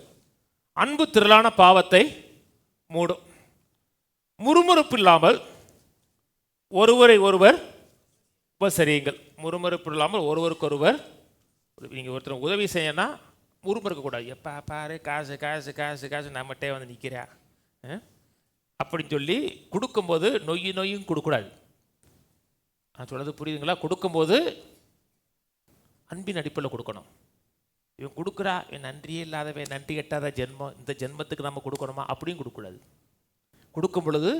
அன்பு திரளான பாவத்தை மூடும். முறுமுறுப்பு இல்லாமல் ஒருவரை ஒருவர் உபசரியுங்கள். முறுமுறுப்பு இல்லாமல் ஒருவருக்கொருவர். நீங்கள் ஒருத்தர் உதவி செய்யணும்னா முறுமுறுக்கக்கூடாது. எப்பா பாரு காசு காசு காசு காசு நம்மகிட்டே வந்து நிற்கிறா அப்படின்னு சொல்லி கொடுக்கும்போது நொய்யும் கொடுக்கூடாது. நான் சொல்கிறது புரியுதுங்களா? கொடுக்கும்போது அன்பின் அடிப்படையில் கொடுக்கணும். இவன் கொடுக்குறா, இவன் நன்றியே இல்லாதவன், நன்றி கட்டாத ஜென்மம், இந்த ஜென்மத்துக்கு நம்ம கொடுக்கணுமா அப்படியும் கொடுக்கூடாது. கொடுக்கும் பொழுது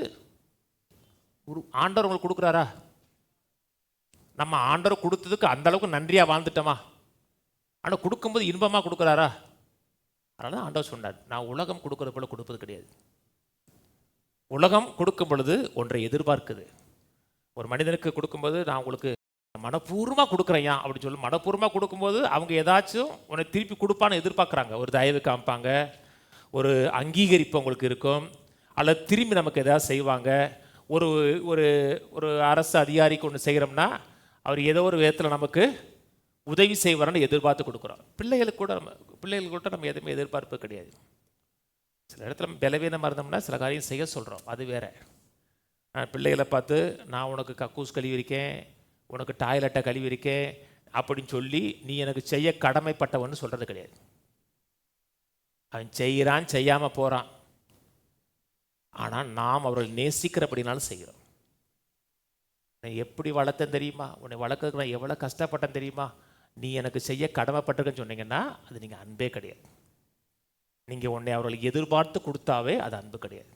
ஆண்டவர் உங்களுக்கு கொடுக்குறாரா, நம்ம ஆண்டவர் கொடுத்ததுக்கு அந்த அளவுக்கு நன்றியாக வாழ்ந்துட்டோமா, ஆனால் கொடுக்கும்போது இன்பமாக கொடுக்குறாரா? அதனால ஆண்டவர் சொன்னார், நான் உலகம் கொடுக்குறது போல கொடுப்பது கிடையாது. உலகம் கொடுக்கும் பொழுது ஒன்றை எதிர்பார்க்குது. ஒரு மனிதனுக்கு கொடுக்கும்போது நான் உங்களுக்கு மனப்பூர்வமாக கொடுக்குறேன் அப்படின்னு சொல்லி மனப்பூர்வமாக கொடுக்கும்போது அவங்க ஏதாச்சும் உன்னை திருப்பி கொடுப்பான்னு எதிர்பார்க்குறாங்க. ஒரு தயவு காமிப்பாங்க, ஒரு அங்கீகரிப்பு உங்களுக்கு இருக்கும், அல்லது திரும்பி நமக்கு எதாவது செய்வாங்க. ஒரு ஒரு ஒரு அரசு அதிகாரிக்கு ஒன்று செய்கிறோம்னா அவர் ஏதோ ஒரு விதத்தில் நமக்கு உதவி செய்வார்னு எதிர்பார்த்து கொடுக்குறோம். பிள்ளைகளுக்கு கூட நம்ம எதுவுமே எதிர்பார்ப்பு கிடையாது. சில இடத்துல நம்ம பலவீனமாக இருந்தோம்னா சில காரியம் செய்ய சொல்கிறோம், அது வேறு. பிள்ளைகளை பார்த்து நான் உனக்கு கக்கூஸ் கழுவிருக்கேன், உனக்கு டாய்லெட்டை கழுவிருக்கேன் அப்படின்னு சொல்லி நீ எனக்கு செய்ய கடமைப்பட்டவன்னு சொல்கிறது கிடையாது. அவன் செய்கிறான், செய்யாமல் போகிறான். ஆனால் நாம் அவர்கள் நேசிக்கிறபடினாலும் செய்கிறோம். உன்னை எப்படி வளர்த்தேன் தெரியுமா, உன்னை வளர்க்கறதுக்கு நான் எவ்வளோ கஷ்டப்பட்டேன் தெரியுமா, நீ எனக்கு செய்ய கடமைப்பட்டிருக்கன்னு சொன்னீங்கன்னா அது நீங்கள் அன்பே கிடையாது. நீங்கள் உன்னை அவர்களுக்கு எதிர்பார்த்து கொடுத்தாவே அது அன்பு கிடையாது.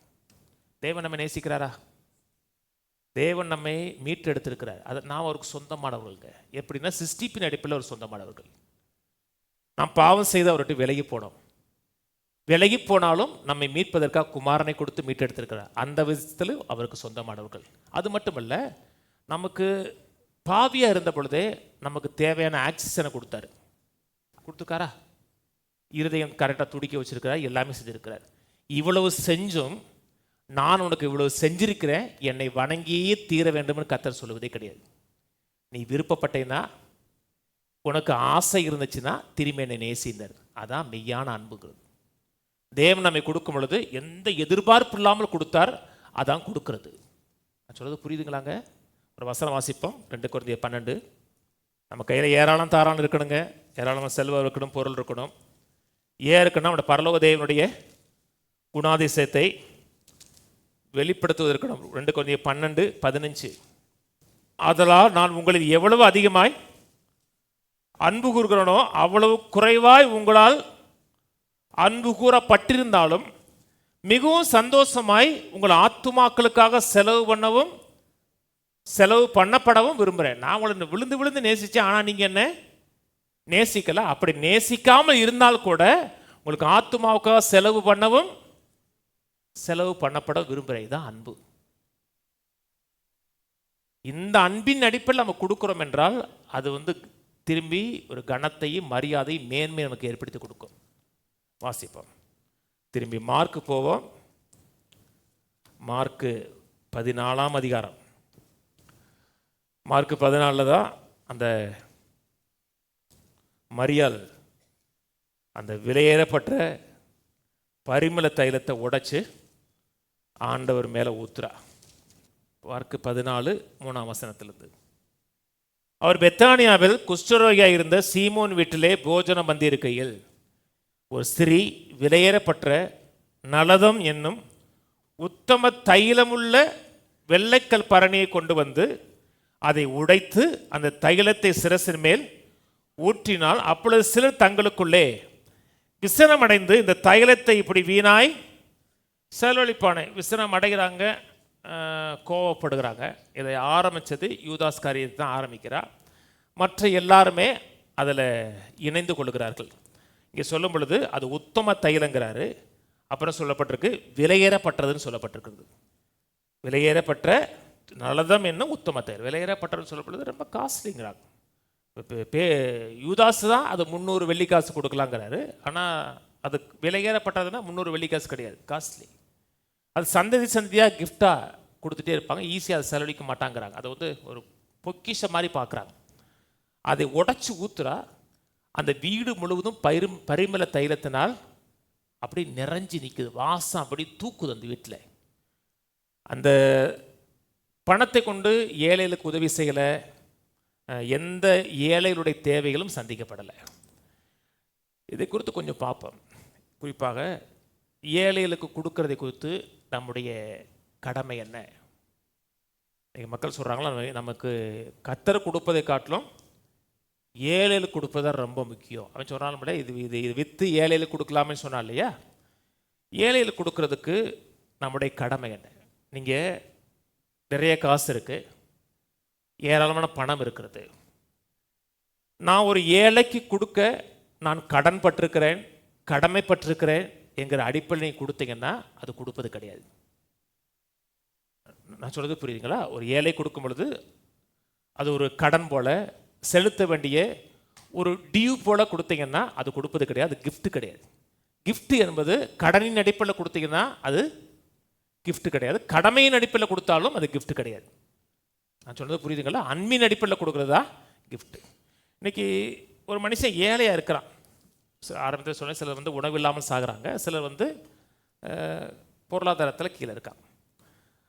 தேவன் நம்ம நேசிக்கிறாரா? தேவன் நம்மை மீட்டு எடுத்திருக்கிறார். அதை நாம் அவருக்கு சொந்தமானவர்களுங்க. எப்படின்னா சிருஷ்டிப்பின் அடிப்படையில் ஒரு சொந்தமானவர்கள். நாம் பாவம் செய்து அவர்கிட்ட விலகி போனோம். விலகி போனாலும் நம்மை மீட்பதற்காக குமாரனை கொடுத்து மீட்டு எடுத்திருக்கிறார். அந்த விதத்தில் அவருக்கு சொந்தமானவர்கள். அது மட்டுமல்ல, நமக்கு பாவியாக இருந்த பொழுதே நமக்கு தேவையான ஆக்சிஜனை கொடுத்துருக்காரா? இருதயம் கரெக்டாக துடிக்க வச்சிருக்கிறார், எல்லாமே செஞ்சிருக்கிறார். இவ்வளவு செஞ்சும் நான் உனக்கு இவ்வளவு செஞ்சிருக்கிறேன், என்னை வணங்கியே தீர வேண்டும்னு கர்த்தர் சொல்லுவதே கிடையாது. நீ விருப்பப்பட்டேன்னா, உனக்கு ஆசை இருந்துச்சுன்னா திரும்பி என்னை நேசிந்தார். அதான் மெய்யான அன்புங்கிறது. தேவன் நம்மை கொடுக்கும் பொழுது எந்த எதிர்பார்ப்பு இல்லாமல் கொடுத்தார், அதான் கொடுக்கறது. நான் சொல்றது புரியுதுங்களாங்க? ஒரு வசனம் வாசிப்போம். 2 கொரிந்தியர் 12. நம்ம கையில் ஏராளம் தாராளம் இருக்கணுங்க, ஏராளமாக செல்வம் இருக்கணும், பொருள் இருக்கணும். ஏன் இருக்குன்னா நம்முடைய பரலோக தேவனுடைய குணாதிசயத்தை வெளிப்படுத்துவது இருக்கணும். 2 கொரிந்தியர் 12:15. ஆதலால் நான் உங்களில் எவ்வளவு அதிகமாய் அன்பு கூறுகிறனோ அவ்வளவு குறைவாய் உங்களால் அன்பு கூறப்பட்டிருந்தாலும் மிகவும் சந்தோஷமாய் உங்கள் ஆத்துமாக்களுக்காக செலவு பண்ணப்படவும் விரும்புகிறேன். நான் உங்களை விழுந்து விழுந்து நேசித்தேன், ஆனால் நீங்கள் என்ன நேசிக்கல. அப்படி நேசிக்காமல் இருந்தால் கூட உங்களுக்கு ஆத்துமாவுக்காக செலவு பண்ணப்பட விரும்புகிறேன். இதுதான் அன்பு. இந்த அன்பின் அடிப்படையில் நம்ம கொடுக்குறோம் என்றால் அது திரும்பி ஒரு கனத்தையும் மரியாதையும் மேன்மை நமக்கு ஏற்படுத்தி கொடுக்கும். வாசிப்போம். திரும்பி மார்க்கு போவோம். மார்க்கு 14ஆம் அதிகாரம். மார்க்கு 14 தான் அந்த மரியாள் அந்த விலையேறப்பட்ட பரிமள தைலத்தை உடைச்சு ஆண்டவர் மேலே ஊத்துறா. மார்க்கு 14:3 வசனத்திலிருந்து. அவர் பெத்தானியாவில் குஷ்டரோகியாக இருந்த சீமோன் வீட்டிலே போஜனம் வந்திருக்கையில் ஒரு ஸ்திரீ விலையேறப்பட்ட நலதம் என்னும் உத்தம தைலமுள்ள வெள்ளைக்கல் பரணியை கொண்டு வந்து அதை உடைத்து அந்த தைலத்தை சிரசின் மேல் ஊற்றினால் அப்பொழுது சிலர் தங்களுக்குள்ளே விசனமடைந்து இந்த தைலத்தை இப்படி வீணாய் செலவழிப்பானை விசனம் அடைகிறாங்க, கோவப்படுகிறாங்க. இதை ஆரம்பித்தது யூதாஸ் காரியத்தை தான் ஆரம்பிக்கிறார். மற்ற எல்லாருமே அதில் இணைந்து கொள்கிறார்கள். இங்கே சொல்லும் பொழுது அது உத்தம தைலங்கிறாரு. அப்புறம் சொல்லப்பட்டிருக்கு விலையேறப்பட்டதுன்னு சொல்லப்பட்டிருக்கிறது. விலையேறப்பட்ட நலதம் என்ன உத்தம தைலம். விலையேறப்பட்டதுன்னு சொல்லப்படுது ரொம்ப காஸ்ட்லிங்கிறாங்க. யூதாஸ் தான் அது 300 வெள்ளிக்காசு கொடுக்கலாங்கிறாரு. ஆனால் அது விலையேறப்பட்டதுன்னா 300 வெள்ளிக்காசு கிடையாது, காஸ்ட்லி. அது சந்ததி சந்ததியாக கிஃப்டாக கொடுத்துட்டே இருப்பாங்க, ஈஸியாக அதை செலவழிக்க மாட்டாங்கிறாங்க. அதை வந்து ஒரு பொக்கிஷ மாதிரி பார்க்குறாங்க. அதை உடச்சி ஊத்துறா, அந்த வீடு முழுவதும் பரிமள தைலத்தினால் அப்படி நிறைஞ்சி நிற்குது, வாசம் அப்படி தூக்குது அந்த வீட்டில். அந்த பணத்தை கொண்டு ஏழைகளுக்கு உதவி செய்யலை, எந்த ஏழைகளுடைய தேவைகளும் சந்திக்கப்படலை. இதை குறித்து கொஞ்சம் பார்ப்போம். குறிப்பாக ஏழைகளுக்கு கொடுக்கறதை குறித்து நம்முடைய கடமை என்ன? மக்கள் சொல்கிறாங்களா, நமக்கு கர்த்தர் கொடுப்பதை காட்டிலும் ஏழைகளுக்கு கொடுப்பது தான் ரொம்ப முக்கியம். அவன் சொன்னாலும் இது இது இது விற்று ஏழைகளுக்கு கொடுக்கலாமே சொன்னான் இல்லையா? ஏழைகளுக்கு கொடுக்கறதுக்கு நம்முடைய கடமை என்ன? நீங்கள் நிறைய காசு இருக்குது, ஏராளமான பணம் இருக்கிறது. நான் ஒரு ஏழைக்கு கொடுக்க நான் கடன் பட்டிருக்கிறேன், கடமைப்பட்டிருக்கிறேன் என்கிற அடிப்படையை கொடுத்தீங்கன்னா அது கொடுப்பது கிடையாது. நான் சொல்கிறது புரியுதுங்களா? ஒரு ஏழை கொடுக்கும் பொழுது அது ஒரு கடன் போல, செலுத்த வேண்டிய ஒரு டியூ போல கொடுத்தீங்கன்னா அது கொடுப்பது கிடையாது, அது கிஃப்ட் கிடையாது. கிஃப்ட் என்பது கடனின் அடிப்படையில் கொடுத்தீங்கன்னா அது கிஃப்ட் கிடையாது, கடமையின் அடிப்படையில் கொடுத்தாலும் அது கிஃப்ட் கிடையாது. நான் சொன்னது புரியுதுங்களா? அன்பின் அடிப்படையில் கொடுக்குறதா கிஃப்ட். இன்னைக்கு ஒரு மனுஷன் ஏழையாக இருக்கிறான். ஆரம்பத்தில் சொன்ன சிலர் வந்து உணவு இல்லாமல் சாகுறாங்க, சிலர் வந்து பொருளாதாரத்தில் கீழே இருக்கான்.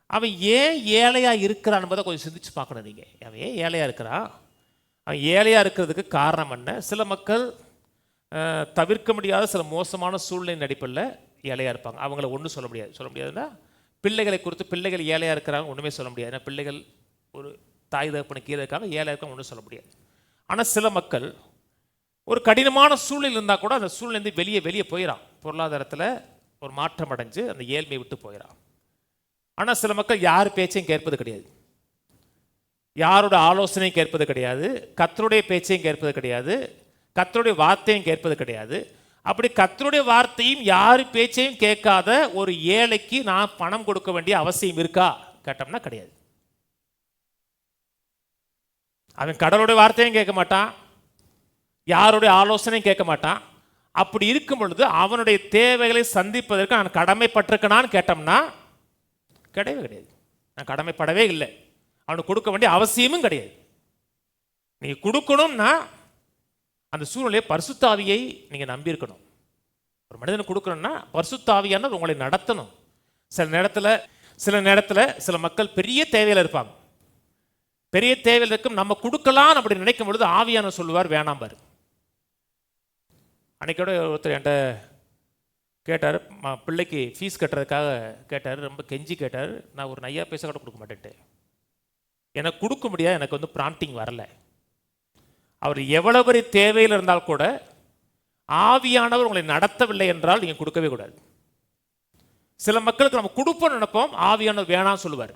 அவன் ஏன் ஏழையாக இருக்கிறான் என்பதை கொஞ்சம் சிந்திச்சு பார்க்கணும். நீங்கள் அவன் ஏன் ஏழையாக இருக்கிறான், அவன் ஏழையாக இருக்கிறதுக்கு காரணம் என்ன? சில மக்கள் தவிர்க்க முடியாத சில மோசமான சூழ்நிலை அடிப்படையில் ஏழையாக இருப்பாங்க. அவங்கள ஒன்றும் சொல்ல முடியாதுன்னா பிள்ளைகளை குறித்து பிள்ளைகள் ஏழையாக இருக்கிறாங்க ஒன்றுமே சொல்ல முடியாது. ஏன்னா பிள்ளைகள் ஒரு தாய் தகப்பனு கீழே இருக்காங்க, ஏழையாக இருக்காங்க ஒன்றும் சொல்ல முடியாது. ஆனால் சில மக்கள் ஒரு கடினமான சூழ்நிலை இருந்தால் கூட அந்த சூழ்நிலை வெளியே போயிடான், பொருளாதாரத்தில் ஒரு மாற்றம் அடைஞ்சு அந்த ஏழ்மையை விட்டு போயிடான். ஆனால் சில மக்கள் யார் பேச்சையும் கேட்பது கிடையாது, யாரோட ஆலோசனையும் கேட்பது கிடையாது, கர்த்தருடைய பேச்சையும் கேட்பது கிடையாது, கர்த்தருடைய வார்த்தையும் கேட்பது கிடையாது. அப்படி கர்த்தருடைய வார்த்தையும் யார் பேச்சையும் கேட்காத ஒரு ஏழைக்கு நான் பணம் கொடுக்க வேண்டிய அவசியம் இருக்கா கேட்டோம்னா கிடையாது. அவன் கடவுளுடைய வார்த்தையும் கேட்க மாட்டான், யாருடைய ஆலோசனையும் கேட்க மாட்டான். அப்படி இருக்கும் பொழுது அவனுடைய தேவைகளை சந்திப்பதற்கு நான் கடமைப்பட்டிருக்கனான்னு கேட்டோம்னா கிடையவே கிடையாது. நான் கடமைப்படவே இல்லை, அவனுக்கு கொடுக்க வேண்டிய அவசியமும் கிடையாது. நீங்க கொடுக்கணும்னா அந்த சூழ்நிலையை பரிசுத்தாவியை நீங்க நம்பியிருக்கணும். ஒரு மனிதனுக்கு கொடுக்கணும்னா பரிசுத்தாவியானவர் உங்களை நடத்தணும். சில நேரத்தில் சில மக்கள் பெரிய தேவையில் இருப்பாங்க, பெரிய தேவையில் இருக்கும், நம்ம கொடுக்கலாம் அப்படி நினைக்கும் பொழுது ஆவியானவர் சொல்லுவார் வேணாம் பாரு. அன்னைக்கோட ஒருத்தர் என்கிட்ட கேட்டார், பிள்ளைக்கு ஃபீஸ் கட்டுறதுக்காக கேட்டார், ரொம்ப கெஞ்சி கேட்டார். நான் ஒரு நையா பைசா கூட கொடுக்க மாட்டேன்ட்டு, எனக்கு கொடுக்க முடியாது, எனக்கு வந்து பிராம்டிங் வரல. அவர் எவ்வளவு பெரிய தேவையில் இருந்தால் கூட ஆவியானவர் உங்களை நடத்தவில்லை என்றால் நீங்கள் கொடுக்கவே கூடாது. சில மக்களுக்கு நம்ம கொடுப்போம்னு நினைப்போம், ஆவியானவர் வேணாம் சொல்லுவார்.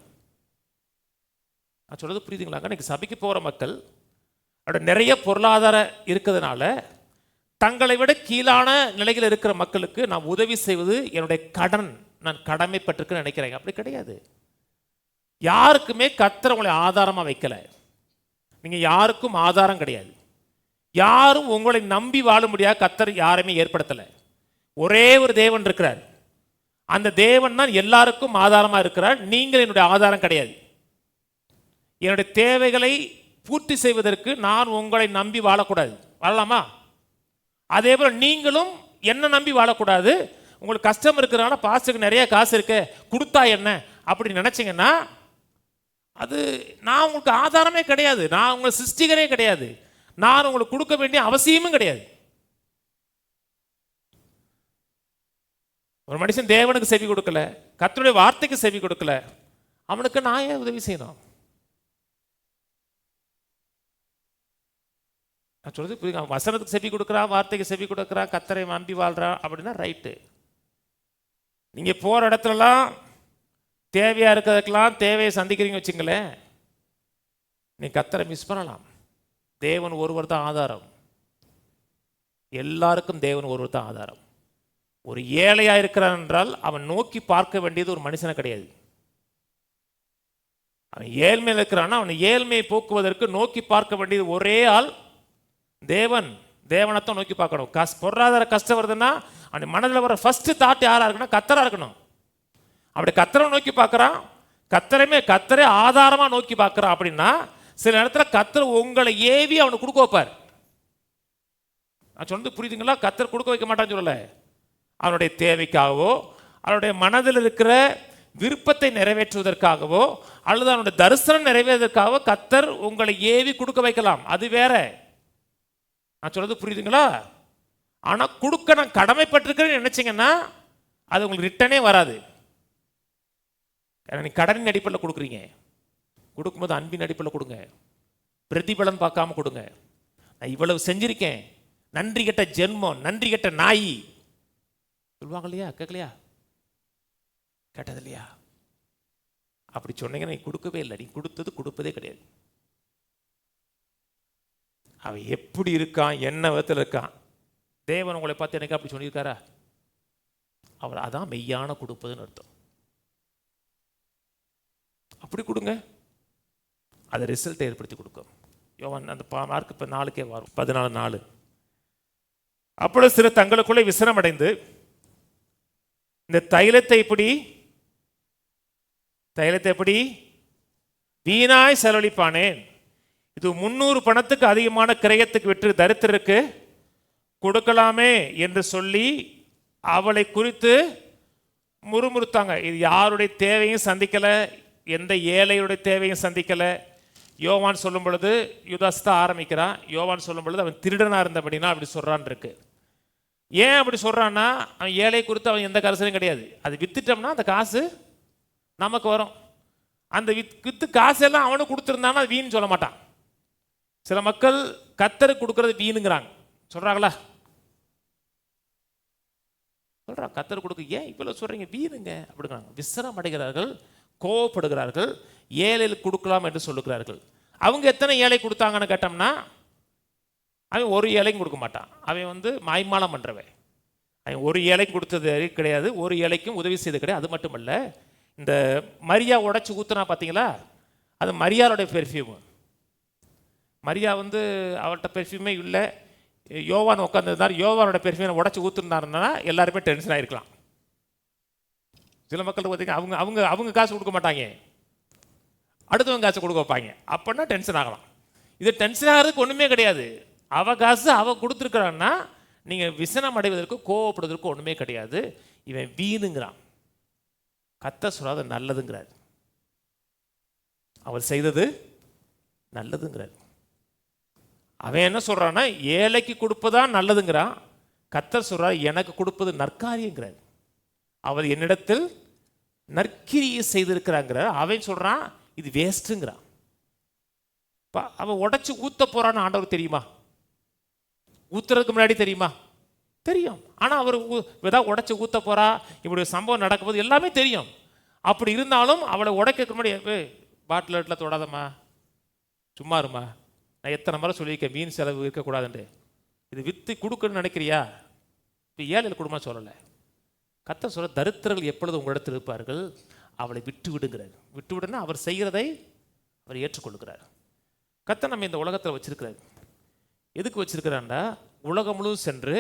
நான் சொல்றது புரியுதுங்களாங்க? இன்னைக்கு சபைக்கு போகிற மக்கள் அவரோட நிறைய பொருளாதாரம் இருக்கிறதுனால தங்களை விட கீழான நிலையில் இருக்கிற மக்களுக்கு நான் உதவி செய்வது என்னுடைய கடன், நான் கடமைப்பட்டிருக்குன்னு நினைக்கிறேன். அப்படி கிடையாது. யாருக்குமே கர்த்தர் உங்களை ஆதாரமாக வைக்கல, நீங்கள் யாருக்கும் ஆதாரம் கிடையாது. யாரும் உங்களை நம்பி வாழ முடியாது, கர்த்தர் யாருமே ஏற்படுத்தலை. ஒரே ஒரு தேவன் இருக்கிறார், அந்த தேவன் தான் எல்லாருக்கும் ஆதாரமாக இருக்கிறார். நீங்கள் என்னுடைய ஆதாரம் கிடையாது. என்னுடைய தேவைகளை பூர்த்தி செய்வதற்கு நான் உங்களை நம்பி வாழக்கூடாது. வாழலாமா? அதே போல் நீங்களும் என்ன நம்பி வாழக்கூடாது. உங்களுக்கு கஷ்டம் இருக்கிறனால பாஸ்டருக்கு நிறைய காசு இருக்கு கொடுத்தா என்ன அப்படி நினைச்சிங்கன்னா அது நான் உங்களுக்கு ஆதாரமே கிடையாது, நான் உங்களை சிருஷ்டிகரே கிடையாது, நான் உங்களுக்கு கொடுக்க வேண்டிய அவசியமும் கிடையாது. ஒரு மனுஷன் தேவனுக்கு செவி கொடுக்கல, கர்த்தருடைய வார்த்தைக்கு செவி கொடுக்கல, அவனுக்கு நான் ஏன் உதவி செய்யணும்? நான் சொல்றது புரியுங்க? அவன் வசனத்துக்கு செவி கொடுக்குறான், வார்த்தைக்கு செவி கொடுக்குறான், கர்த்தரை நம்பி வாழ்றான் அப்படின்னா ரைட்டு. நீங்கள் போகிற இடத்துலலாம் தேவையாக இருக்கிறதுக்கெல்லாம் தேவையை சந்திக்கிறீங்க வச்சுங்களேன், நீ கர்த்தரை மிஸ் பண்ணலாம். தேவன் ஒருவர் தான் ஆதாரம். எல்லாருக்கும் தேவன் ஒருவர் தான் ஆதாரம். ஒரு ஏழையாக இருக்கிறான் என்றால் அவன் நோக்கி பார்க்க வேண்டியது ஒரு மனுஷனை கிடையாது. அவன் ஏழ்மையில் இருக்கிறான்னா அவன் ஏழ்மையை போக்குவதற்கு நோக்கி பார்க்க வேண்டியது ஒரே ஆள் தேவன். தேவனைத்தான் நோக்கி பார்க்கணும். பொருளாதார கஷ்டம் வருதுன்னா அவன் மனதில் வர ஃபர்ஸ்ட் தாட் யாராக இருக்கணும்? கர்த்தராக இருக்கணும். அப்படி கர்த்தரை நோக்கி பார்க்குறான், கர்த்தரே ஆதாரமாக நோக்கி பார்க்குறான் அப்படின்னா சில நேரத்துல கர்த்தர் உங்களை ஏவி அவனுக்கு கொடுக்க வைப்பார். நான் சொன்னது புரியுதுங்களா? கர்த்தர் கொடுக்க வைக்க மாட்டான்னு சொல்லல. அவனுடைய தேவைக்காகவோ அவனுடைய மனதில் இருக்கிற விருப்பத்தை நிறைவேற்றுவதற்காகவோ அல்லது அவனுடைய தரிசனம் நிறைவேறுவதற்காகவோ கர்த்தர் உங்களை ஏவி கொடுக்க வைக்கலாம். அது வேற. நான் சொல்றது புரியுதுங்களா? ஆனா கொடுக்க நான் கடமைப்பட்டிருக்கிறேன்னு நினைச்சீங்கன்னா அது உங்களுக்கு ரிட்டனே வராது. நீ கடனின் அடிப்படையில் கொடுக்குறீங்க. கொடுக்கும்போது அன்பின் அடிப்படையில் கொடுங்க. பிரதிபலன் பார்க்காம கொடுங்க. நான் இவ்வளவு செஞ்சிருக்கேன், நன்றி கெட்ட ஜென்மம், நன்றி கெட்ட நாய் சொல்லுவாங்க இல்லையா? கேட்கலையா? கேட்டது இல்லையா? அப்படி சொன்னீங்கன்னா நீ கொடுக்கவே இல்லை. நீ கொடுத்தது கொடுப்பதே கிடையாது. அவன் எப்படி இருக்கான், என்ன விதத்தில் இருக்கான், தேவன் உங்களை பார்த்து எனக்கு அப்படி சொல்லியிருக்காரா? அவர் அதான் மெய்யான கொடுப்பதுன்னு அர்த்தம். அப்படி கொடுங்க, அதை ரிசல்ட்டை ஏற்படுத்தி கொடுக்கும். யோவான் அந்த மார்க் இப்போ 4 வரும், 14:4. அப்பொழுது சிலர் தங்களுக்குள்ளே விசனமடைந்து இந்த தைலத்தை எப்படி வீணாய் செலவழிப்பானேன், இது 300 பணத்துக்கு அதிகமான கிரயத்துக்கு விற்று தரித்திரருக்கு கொடுக்கலாமே என்று சொல்லி அவளை குறித்து முறுமுறுத்தாங்க. இது யாருடைய தேவையும் சந்திக்கலை, எந்த ஏழையுடைய தேவையும் சந்திக்கலை. யோவான் சொல்லும் பொழுது யூதாஸ் தான் ஆரம்பிக்கிறான். யோவான் சொல்லும் பொழுது அவன் திருடனாக இருந்தபடினா அப்படி சொல்கிறான் இருக்கு. ஏன் அப்படி சொல்கிறான்னா அவன் ஏழை குறித்து அவன் எந்த கரசனையும் கிடையாது. அது வித்துட்டோம்னா அந்த காசு நமக்கு வரும். அந்த வித்து காசெல்லாம் அவனுக்கு கொடுத்துருந்தான்னா அது வீண் சொல்ல மாட்டான். சில மக்கள் கர்த்தருக்கு கொடுக்கறது வீணுங்கிறாங்க. சொல்கிறாங்களா? சொல்கிறான் கர்த்தர் கொடுக்க ஏன் இவ்வளோ சொல்கிறீங்க, வீணுங்க அப்படிங்கிறாங்க. விசனம் அடைகிறார்கள், கோவப்படுகிறார்கள், ஏழைகளுக்கு கொடுக்கலாம் என்று சொல்லுகிறார்கள். அவங்க எத்தனை ஏழை கொடுத்தாங்கன்னு கேட்டோம்னா அவன் ஒரு ஏழைக்கும் கொடுக்க மாட்டான். அவன் மாய்மாலம் பண்ணுறவன். அவன் ஒரு ஏழைக்கு கொடுத்தது கிடையாது, ஒரு ஏழைக்கும் உதவி செய்து கிடையாது. அது மட்டுமல்ல, இந்த மரியா உடைச்சி ஊற்றுனா பார்த்தீங்களா, அது மரியாளுடைய பெர்ஃப்யூம். மரியா அவள்கிட்ட பெர்ஃப்யூமே இல்லை. யோவான் உட்காந்துருந்தார், யோவானோட பெர்ஃப்யூமை உடச்சி ஊற்றுனாருன்னா எல்லாருமே டென்ஷன் ஆகிருக்கலாம். சில மக்கள் பார்த்தீங்கன்னா அவங்க அவங்க அவங்க காசு கொடுக்க மாட்டாங்க, அடுத்தவங்க காசு கொடுக்க வைப்பாங்க. அப்படின்னா டென்ஷன் ஆகலாம். இது டென்ஷன் ஆகிறதுக்கு ஒன்றுமே கிடையாது. அவ காசு அவ கொடுத்துருக்குறான்னா நீங்கள் விசனம் அடைவதற்கு கோவப்படுவதற்கு ஒன்றுமே கிடையாது. இவன் வீணுங்கிறான். கர்த்தர் சொல்லாத நல்லதுங்கிறார். அவர் செய்தது நல்லதுங்கிறார். அவன் என்ன சொல்கிறான்னா ஏழைக்கு கொடுப்பதான் நல்லதுங்கிறான். கர்த்தர் சொல்கிறார் எனக்கு கொடுப்பது நற்காரியங்கிறார். அவர் என்னிடத்தில் நற்கிரியை செய்திருக்கிறாங்கிறார். அவன் சொல்கிறான் இது வேஸ்ட்டுங்கிறான். அவன் உடச்சி ஊற்ற போகிறான்னு ஆண்டவர் தெரியுமா? ஊத்துறதுக்கு முன்னாடி தெரியுமா? தெரியும். ஆனால் அவர் ஏதாவது உடச்சி ஊற்ற போகிறா, இப்படி ஒரு சம்பவம் நடக்கும்போது எல்லாமே தெரியும். அப்படி இருந்தாலும் அவளை உடைக்க முன்னாடி பாட்டில் தொடாதம்மா, சும்மா இருமா, நான் எத்தனை முறை சொல்லியிருக்கேன் மீன் செலவு இருக்கக்கூடாதுன்ட்டு. இது விற்று கொடுக்கணும்னு நினைக்கிறியா? இப்போ ஏழைகள் குடும்பம் சொல்லலை. கர்த்தர் சொல்ல தரித்திரர்கள் எப்பொழுது உங்களிடத்தில் இருப்பார்கள், அவளை விட்டு விடுங்கிறார். விட்டு விடுன்னா அவர் செய்கிறதை அவர் ஏற்றுக்கொள்கிறார். கர்த்தர் நம்ம இந்த உலகத்தில் வச்சிருக்கிறார். எதுக்கு வச்சிருக்கிறான்டா, உலகம் முழுவதும் சென்று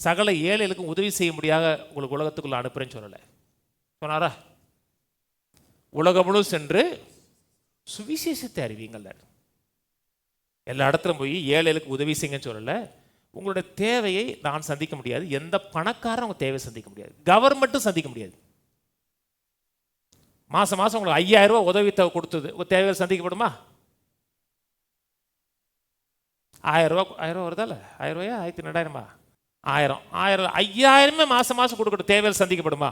சகல ஏழைகளுக்கும் உதவி செய்ய முடியாத உங்களுக்கு உலகத்துக்குள்ள அனுப்புறேன்னு சொல்லலை. சொன்னாரா? உலகம் முழுவதும் சென்று சுவிசேஷத்தை அறிவிங்கள். எல்லா இடத்துலையும் போய் ஏழைகளுக்கு உதவி செய்யுங்கன்னு சொல்லலை. உங்களுடைய தேவையை நான் சந்திக்க முடியாது, எந்த பணக்காரரும் உங்கள் தேவையை சந்திக்க முடியாது, கவர்மெண்ட்டும் சந்திக்க முடியாது. மாதம் மாதம் உங்களுக்கு 5000 ரூபா உதவி தேவை கொடுத்தது உங்கள் தேவைகள் சந்திக்கப்படுமா? 1000 ரூபா வருதா? இல்லை 1000 ரூபாயா 1200 1000 5000 மாதம் மாதம் கொடுக்கணும், தேவைகள் சந்திக்கப்படுமா?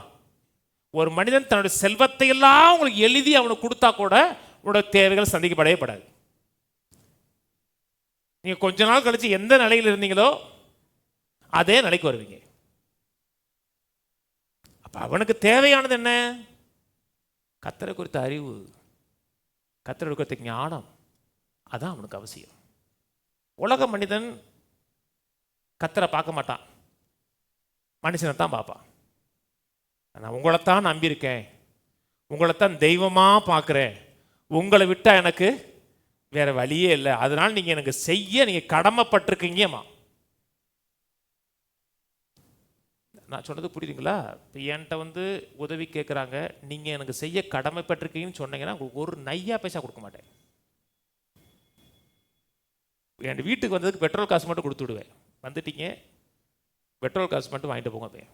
ஒரு மனிதன் தன்னுடைய செல்வத்தை எல்லாம் உங்களுக்கு எழுதி அவனுக்கு கொடுத்தா கூட உங்களுடைய தேவைகள் சந்திக்கப்படவே படாது. நீங்கள் கொஞ்ச நாள் கழிச்சு எந்த நிலையில் இருந்தீங்களோ அதே நிலைக்கு வருவீங்க. அவனுக்கு தேவையானது என்ன? கர்த்தரை குறித்த அறிவு, கர்த்தரை குறித்த ஞானம், அதான் அவனுக்கு அவசியம். உலக மனிதன் கர்த்தரை பார்க்க மாட்டான், மனுஷனை தான் பார்ப்பான். நான் உங்களைத்தான் நம்பியிருக்கேன், உங்களைத்தான் தெய்வமாக பார்க்குறேன், உங்களை விட்டால் எனக்கு வேற வழியே இல்லை, அதனால் நீங்கள் எனக்கு செய்ய நீங்கள் கடமைப்பட்டிருக்கீங்கம்மா. நான் சொன்னது புரியுதுங்களா? இப்போ என்கிட்ட உதவி கேட்குறாங்க, நீங்கள் எனக்கு செய்ய கடமைப்பட்டிருக்கீங்கன்னு சொன்னீங்கன்னா உங்களுக்கு ஒரு நையா பைசா கொடுக்க மாட்டேன். என் வீட்டுக்கு வந்ததுக்கு பெட்ரோல் காசு மட்டும் கொடுத்து விடுவேன். வந்துட்டீங்க, பெட்ரோல் காசு மட்டும் வாங்கிட்டு போங்க. போய்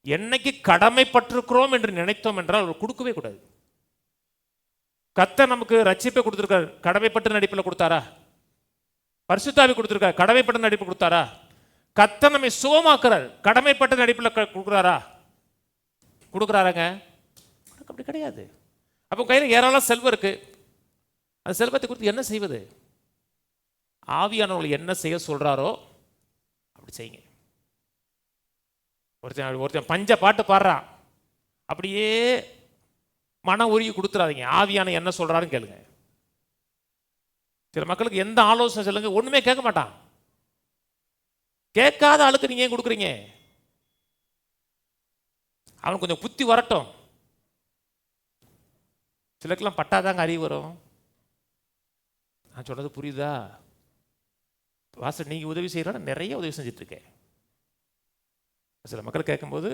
என்னைக்கு கடமைப்பட்டிருக்கிறோம் என்று நினைத்தோம் என்றால் அவர் கொடுக்கவே கூடாது. கர்த்தர் நமக்கு ரட்சிப்பை கொடுத்துருக்காரு, கடமைப்பட்ட நடிப்பில் கொடுத்தாரா? பரிசுத்தாவி கொடுத்துருக்காரு, கடமைப்பட்ட நடிப்பு கொடுத்தாரா? கர்த்தர் நம்மை சுகமாக்குறார், கடமைப்பட்ட நடிப்பில் கொடுக்குறாரா? கொடுக்குறாராங்க? அப்படி கிடையாது. அப்போ கையில் ஏராளம் செல்வம் இருக்கு, அந்த செல்வத்தை கொடுத்து என்ன செய்வது? ஆவியானவர்கள் என்ன செய்ய சொல்றாரோ அப்படி செய்யுங்க. ஒருத்தன் பஞ்ச பாட்டு பாடுறான், அப்படியே மன உருகி கொடுத்துறாதீங்க. ஆவியான என்ன சொல்றாருன்னு கேளுங்க. சில மக்களுக்கு எந்த ஆலோசனை சொல்லுங்க, ஒண்ணுமே கேட்க மாட்டான். கேட்காத ஆளுக்கு நீங்க ஏன் கொடுக்குறீங்க? அவன் கொஞ்சம் புத்தி வரட்டும். சிலருக்கெல்லாம் பட்டாதாங்க அறிவு வரும். நான் சொல்றது புரியுதா? வாசல் நீங்க உதவி செய்யறா, நிறைய உதவி செஞ்சுட்டு இருக்கேன். சில மக்கள் கேட்கும்போது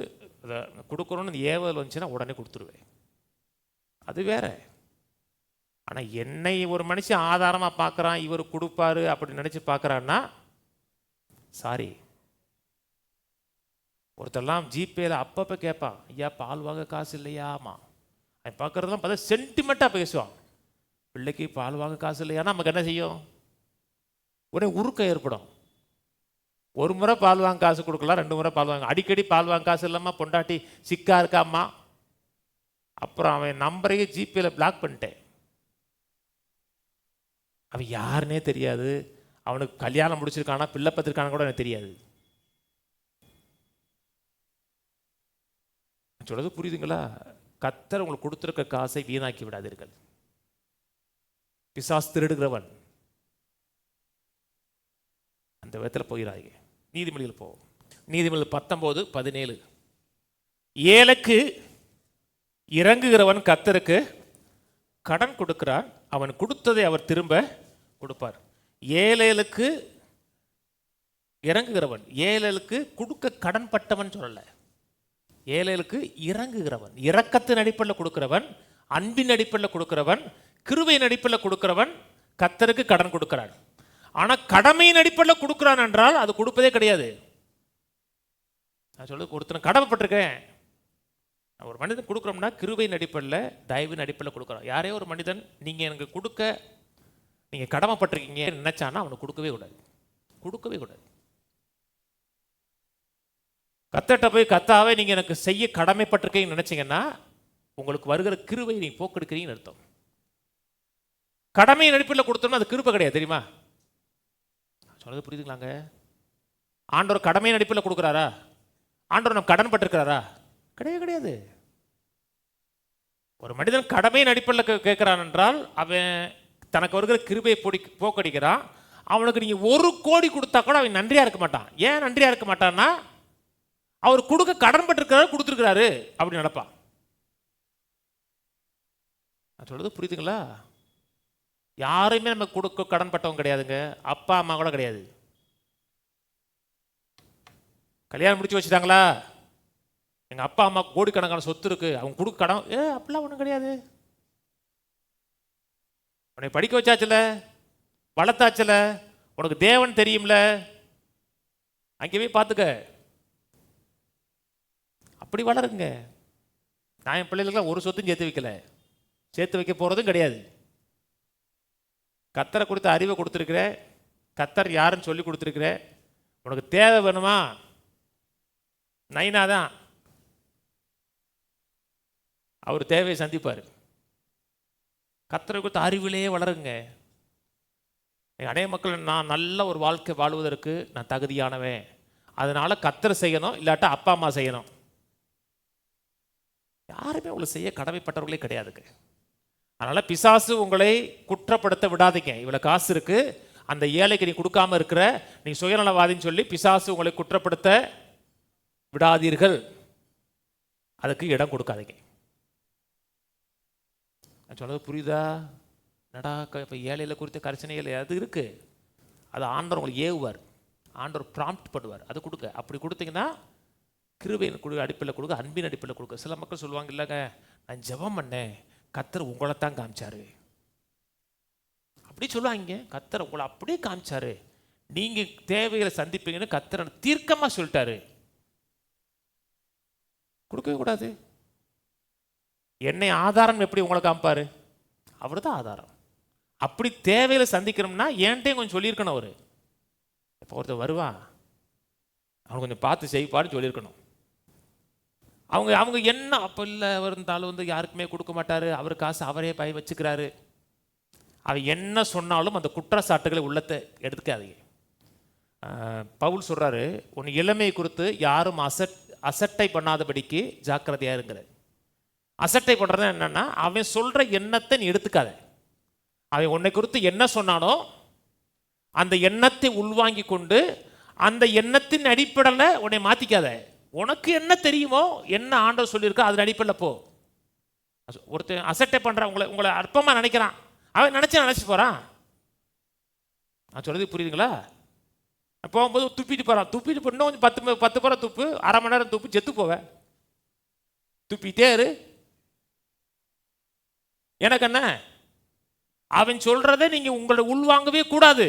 கொடுக்கணும்னு ஏவல் வந்துச்சுன்னா உடனே கொடுத்துருவேன், அது வேற. ஆனால் என்னை ஒரு மனுஷன் ஆதாரமாக பார்க்குறான், இவர் கொடுப்பாரு அப்படின்னு நினச்சி பார்க்குறான்னா சாரி. ஒருத்தெல்லாம் ஜிபேல அப்பப்போ கேட்பான், ஐயா பால் வாங்க காசு இல்லையாமா. அவன் பார்க்குறதுலாம் பார்த்தா சென்டிமெண்ட்டாக பேசுவான். பிள்ளைக்கு பால் வாங்க காசு இல்லையானா நமக்கு என்ன செய்யும்? உடனே உருக்கம் ஏற்படும். ஒரு முறை பால் வாங்க காசு கொடுக்கலாம், 2 முறை பால் வாங்க, அடிக்கடி பால் வாங்க காசு இல்லாமல் பொண்டாட்டி சிக்கா இருக்காம்மா. அப்புறம் அவன் நம்பரையே ஜிபேல பிளாக் பண்ணிட்டேன். அவன் யாருன்னே தெரியாது, அவனுக்கு கல்யாணம் முடிச்சிருக்கானா பிள்ளை பத்திருக்கான கூட எனக்கு தெரியாது. சொல்றது புரியுதுங்களா? கர்த்தர் உங்களுக்கு கொடுத்துருக்க காசை வீணாக்கி விடாதீர்கள். பிசாசு திருடுகிறவன், அந்த விதத்தில் போயிடாதீங்க. நீதிமொழிகள் போவோம். நீதிமொழிகள் 19:17. ஏழைக்கு இறங்குகிறவன் கர்த்தருக்கு கடன் கொடுக்கிறான், அவன் கொடுத்ததை அவர் திரும்ப கொடுப்பார். ஏழைகளுக்கு இறங்குகிறவன், ஏழைகளுக்கு கொடுக்க கடன் பட்டவன் சொல்லல, ஏழைகளுக்கு இறங்குகிறவன், இரக்கத்தின் அடிப்படையில் கொடுக்கிறவன், அன்பின் அடிப்படையில் கொடுக்கிறவன், கிருபையின் அடிப்படையில் கொடுக்கிறவன் கர்த்தருக்கு கடன் கொடுக்கிறான். ஆனால் கடமையின் அடிப்படையில் கொடுக்கிறான் என்றால் அது கொடுப்பதே கிடையாது. நான் சொல்றது, ஒருத்தனை கடமைப்பட்டிருக்கேன், ஒரு மனிதன் கொடுக்குறோம்னா கிருபையின் அடிப்படையில், தயவின் அடிப்படையில் கொடுக்குறோம். யாரையோ ஒரு மனிதன் நீங்கள் எனக்கு கொடுக்க நீங்கள் கடமைப்பட்டிருக்கீங்க நினைச்சானா அவனுக்கு கொடுக்கவே கூடாது, கொடுக்கவே கூடாது. கர்த்தர்ட்ட போய் கர்த்தாவே நீங்கள் எனக்கு செய்ய கடமைப்பட்டிருக்கீங்கன்னு நினைச்சீங்கன்னா உங்களுக்கு வருகிற கிருபை நீங்கள் போக்கெடுக்கிறீங்கன்னு அர்த்தம். கடமையின் அடிப்படையில் கொடுத்தோம்னா அது கிருபை கிடையாது, தெரியுமா? சொல்றது புரியுதுங்களாங்க? ஆண்டவர் கடமையின் அடிப்படையில் கொடுக்குறாரா? ஆண்டவர் நம்ம கடன் பட்டிருக்கிறாரா? கிடையாது, கிடையாது. ஒரு மனிதன் கடமையின் அடிப்படையில் கேட்கிறான் என்றால் அவன் தனக்கு வருகிற கிருபையை போக்கடிக்கிறான். அவனுக்கு நீங்க 1 கோடி கொடுத்தா கூட அவன் நன்றியா இருக்க மாட்டான். ஏன் நன்றியா இருக்க மாட்டான்னா அவர் கொடுக்க கடன் பட்டிருக்கிறாரு, கொடுத்துருக்கிறாரு அப்படி நடப்பான். நான் சொல்றது புரியுதுங்களா? யாருமே நம்ம கொடுக்க கடன் பட்டவங்க கிடையாதுங்க, அப்பா அம்மா கூட கிடையாது. கல்யாணம் முடிச்சு வச்சுட்டாங்களா, எங்கள் அப்பா அம்மா கோடிக்கணக்கான சொத்து இருக்கு, அவங்க கொடுக்க கடன் அப்படிலாம் ஒன்றும் கிடையாது. உன்னை படிக்க வச்சாச்சுல, வளர்த்தாச்சுல, உனக்கு தேவன் தெரியும்ல, அங்கே போய் பார்த்துக்க, அப்படி வளருங்க. நான் என் பிள்ளைகளுக்குலாம் ஒரு சொத்தும் சேர்த்து வைக்கல, சேர்த்து வைக்க போகிறதும் கிடையாது. கர்த்தரை கொடுத்த அறிவை கொடுத்துருக்குறேன், கர்த்தர் யாருன்னு சொல்லி கொடுத்துருக்குறேன். உனக்கு தேவை வேணுமா? நைனா தான் அவர் தேவையை சந்திப்பார். கர்த்தரை கொடுத்த அறிவிலேயே வளருங்க. அநேக மக்கள் நான் நல்ல ஒரு வாழ்க்கை வாழ்வதற்கு நான் தகுதியானவன், அதனால கர்த்தர் செய்யணும், இல்லாட்டா அப்பா அம்மா செய்யணும். யாருமே உங்களை செய்ய கடமைப்பட்டவர்களே கிடையாதுங்க. அதனால் பிசாசு உங்களை குற்றப்படுத்த விடாதீங்க. இவ்வளோ காசு இருக்குது, அந்த ஏழைக்கு நீ கொடுக்காம இருக்கிற, நீ சுயநலவாதின்னு சொல்லி பிசாசு உங்களை குற்றப்படுத்த விடாதீர்கள். அதுக்கு இடம் கொடுக்காதீங்க. நான் சொல்றது புரியுதா? நடா இப்போ ஏழையில் குறித்த கரிசனைகள் அது இருக்குது, அது ஆண்டவர் உங்களுக்கு ஏவுவார், ஆண்டவர் ப்ராம்ப்ட் பண்ணுவார். அது கொடுக்க. அப்படி கொடுத்தீங்கன்னா கிருபையின் அடிப்பில் கொடுக்க, அன்பின் அடிப்பில் கொடுக்க. சில மக்கள் சொல்லுவாங்க, இல்லைங்க நான் ஜெபம் பண்ணேன், கர்த்தர் உங்களை தான் காமிச்சாரு. அப்படி சொல்லுவாங்க, கர்த்தர் உங்களை அப்படியே காமிச்சாரு, நீங்கள் தேவைகளை சந்திப்பீங்கன்னு கர்த்தர் தீர்க்கமாக சொல்லிட்டாரு. கொடுக்கவே கூடாது. என்னை ஆதாரம் எப்படி உங்களை காமிப்பாரு? அவர் தான் ஆதாரம். அப்படி தேவையில சந்திக்கணும்னா என்கிட்டயும் கொஞ்சம் சொல்லியிருக்கணும். அவர் இப்போ ஒருத்தர் வருவான், அவன் கொஞ்சம் பார்த்து செய்வான்னு சொல்லியிருக்கணும். அவங்க அவங்க என்ன அப்போ இல்லை, அவர் இருந்தாலும் யாருக்குமே கொடுக்க மாட்டார், அவர் காசு அவரே பய வச்சுக்கிறாரு. அவன் என்ன சொன்னாலும் அந்த குற்றச்சாட்டுகளை உள்ளத்தை எடுத்துக்காதீங்க. பவுல் சொல்கிறாரு, உன் இளமையை குறித்து யாரும் அசட்டை பண்ணாதபடிக்கு ஜாக்கிரதையாக இருக்கிற. அசட்டை பண்ணுறது என்னன்னா, அவன் சொல்கிற எண்ணத்தை நீ எடுத்துக்காத. அவன் உன்னை குறித்து என்ன சொன்னானோ அந்த எண்ணத்தை உள்வாங்கி கொண்டு அந்த எண்ணத்தின் அடிப்படையில் உன்னை மாற்றிக்காத. உனக்கு என்ன தெரியுமோ, என்ன ஆண்டவர் சொல்லியிருக்கோ அதன் அடிப்படையில் போ. ஒருத்தன் அசட்டை பண்ணுறான், உங்களை அற்பமாக நினைக்கிறான், அவன் நினச்சி போகிறான். நான் சொல்கிறது புரியுதுங்களா? போகும்போது துப்பிட்டு போகிறான், துப்பிட்டு இன்னும் கொஞ்சம் 10 பேரை துப்பு, அரை மணி நேரம் துப்பு, செத்து போவேன். துப்பிட்டே இரு. எனக்கு என்ன, அவன் சொல்றதை நீங்க உங்களை உள்வாங்கவே கூடாது.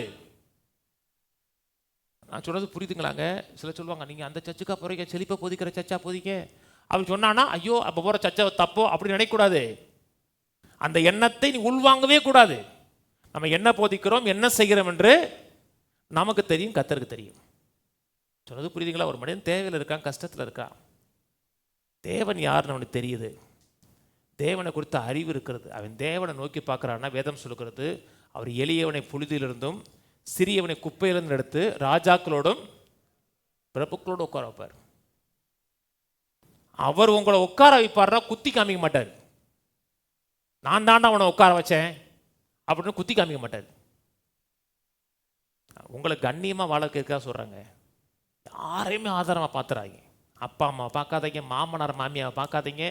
நான் சொல்றது புரியுதுங்களாங்க? சில சொல்லுவாங்க, நீங்க அந்த சர்ச்சுக்கா போறீங்க, செழிப்பை போதிக்கிற சர்ச்சா போதிக்க. அவன் சொன்னானா, ஐயோ அப்போ போற சர்ச்சை தப்போ அப்படி நினைக்கக்கூடாது. அந்த எண்ணத்தை நீ உள்வாங்கவே கூடாது. நம்ம என்ன போதிக்கிறோம், என்ன செய்கிறோம் என்று நமக்கு தெரியும், கர்த்தருக்கு தெரியும். சொல்றது புரியுதுங்களா? ஒரு மனிதன் தேவையில் இருக்கான், கஷ்டத்தில் இருக்கான், தேவன் யாருன்னு அவனுக்கு தெரியுது, தேவனை குறித்த அறிவு இருக்கிறது. அவன் தேவனை நோக்கி பார்க்குறான்னா வேதம் சொல்லுகிறது, அவர் எளியவனை புழுதியிலிருந்தும் சிறியவனை குப்பையிலிருந்து எடுத்து ராஜாக்களோடும் பிரபுக்களோடு உட்கார வைப்பார். அவர் உங்களை உட்கார வைப்பார்னா குத்தி காமிக்க மாட்டார். நான் தாண்டா அவனை உட்கார வச்சேன் அப்படின்னு குத்தி காமிக்க மாட்டார். உங்களை கண்ணியமாக வாழ கேட்க சொல்கிறாங்க. யாரையுமே ஆதாரமாக பார்த்துறாங்க. அப்பா அம்மா பார்க்காதீங்க, மாமனார் மாமியாவை பார்க்காதீங்க.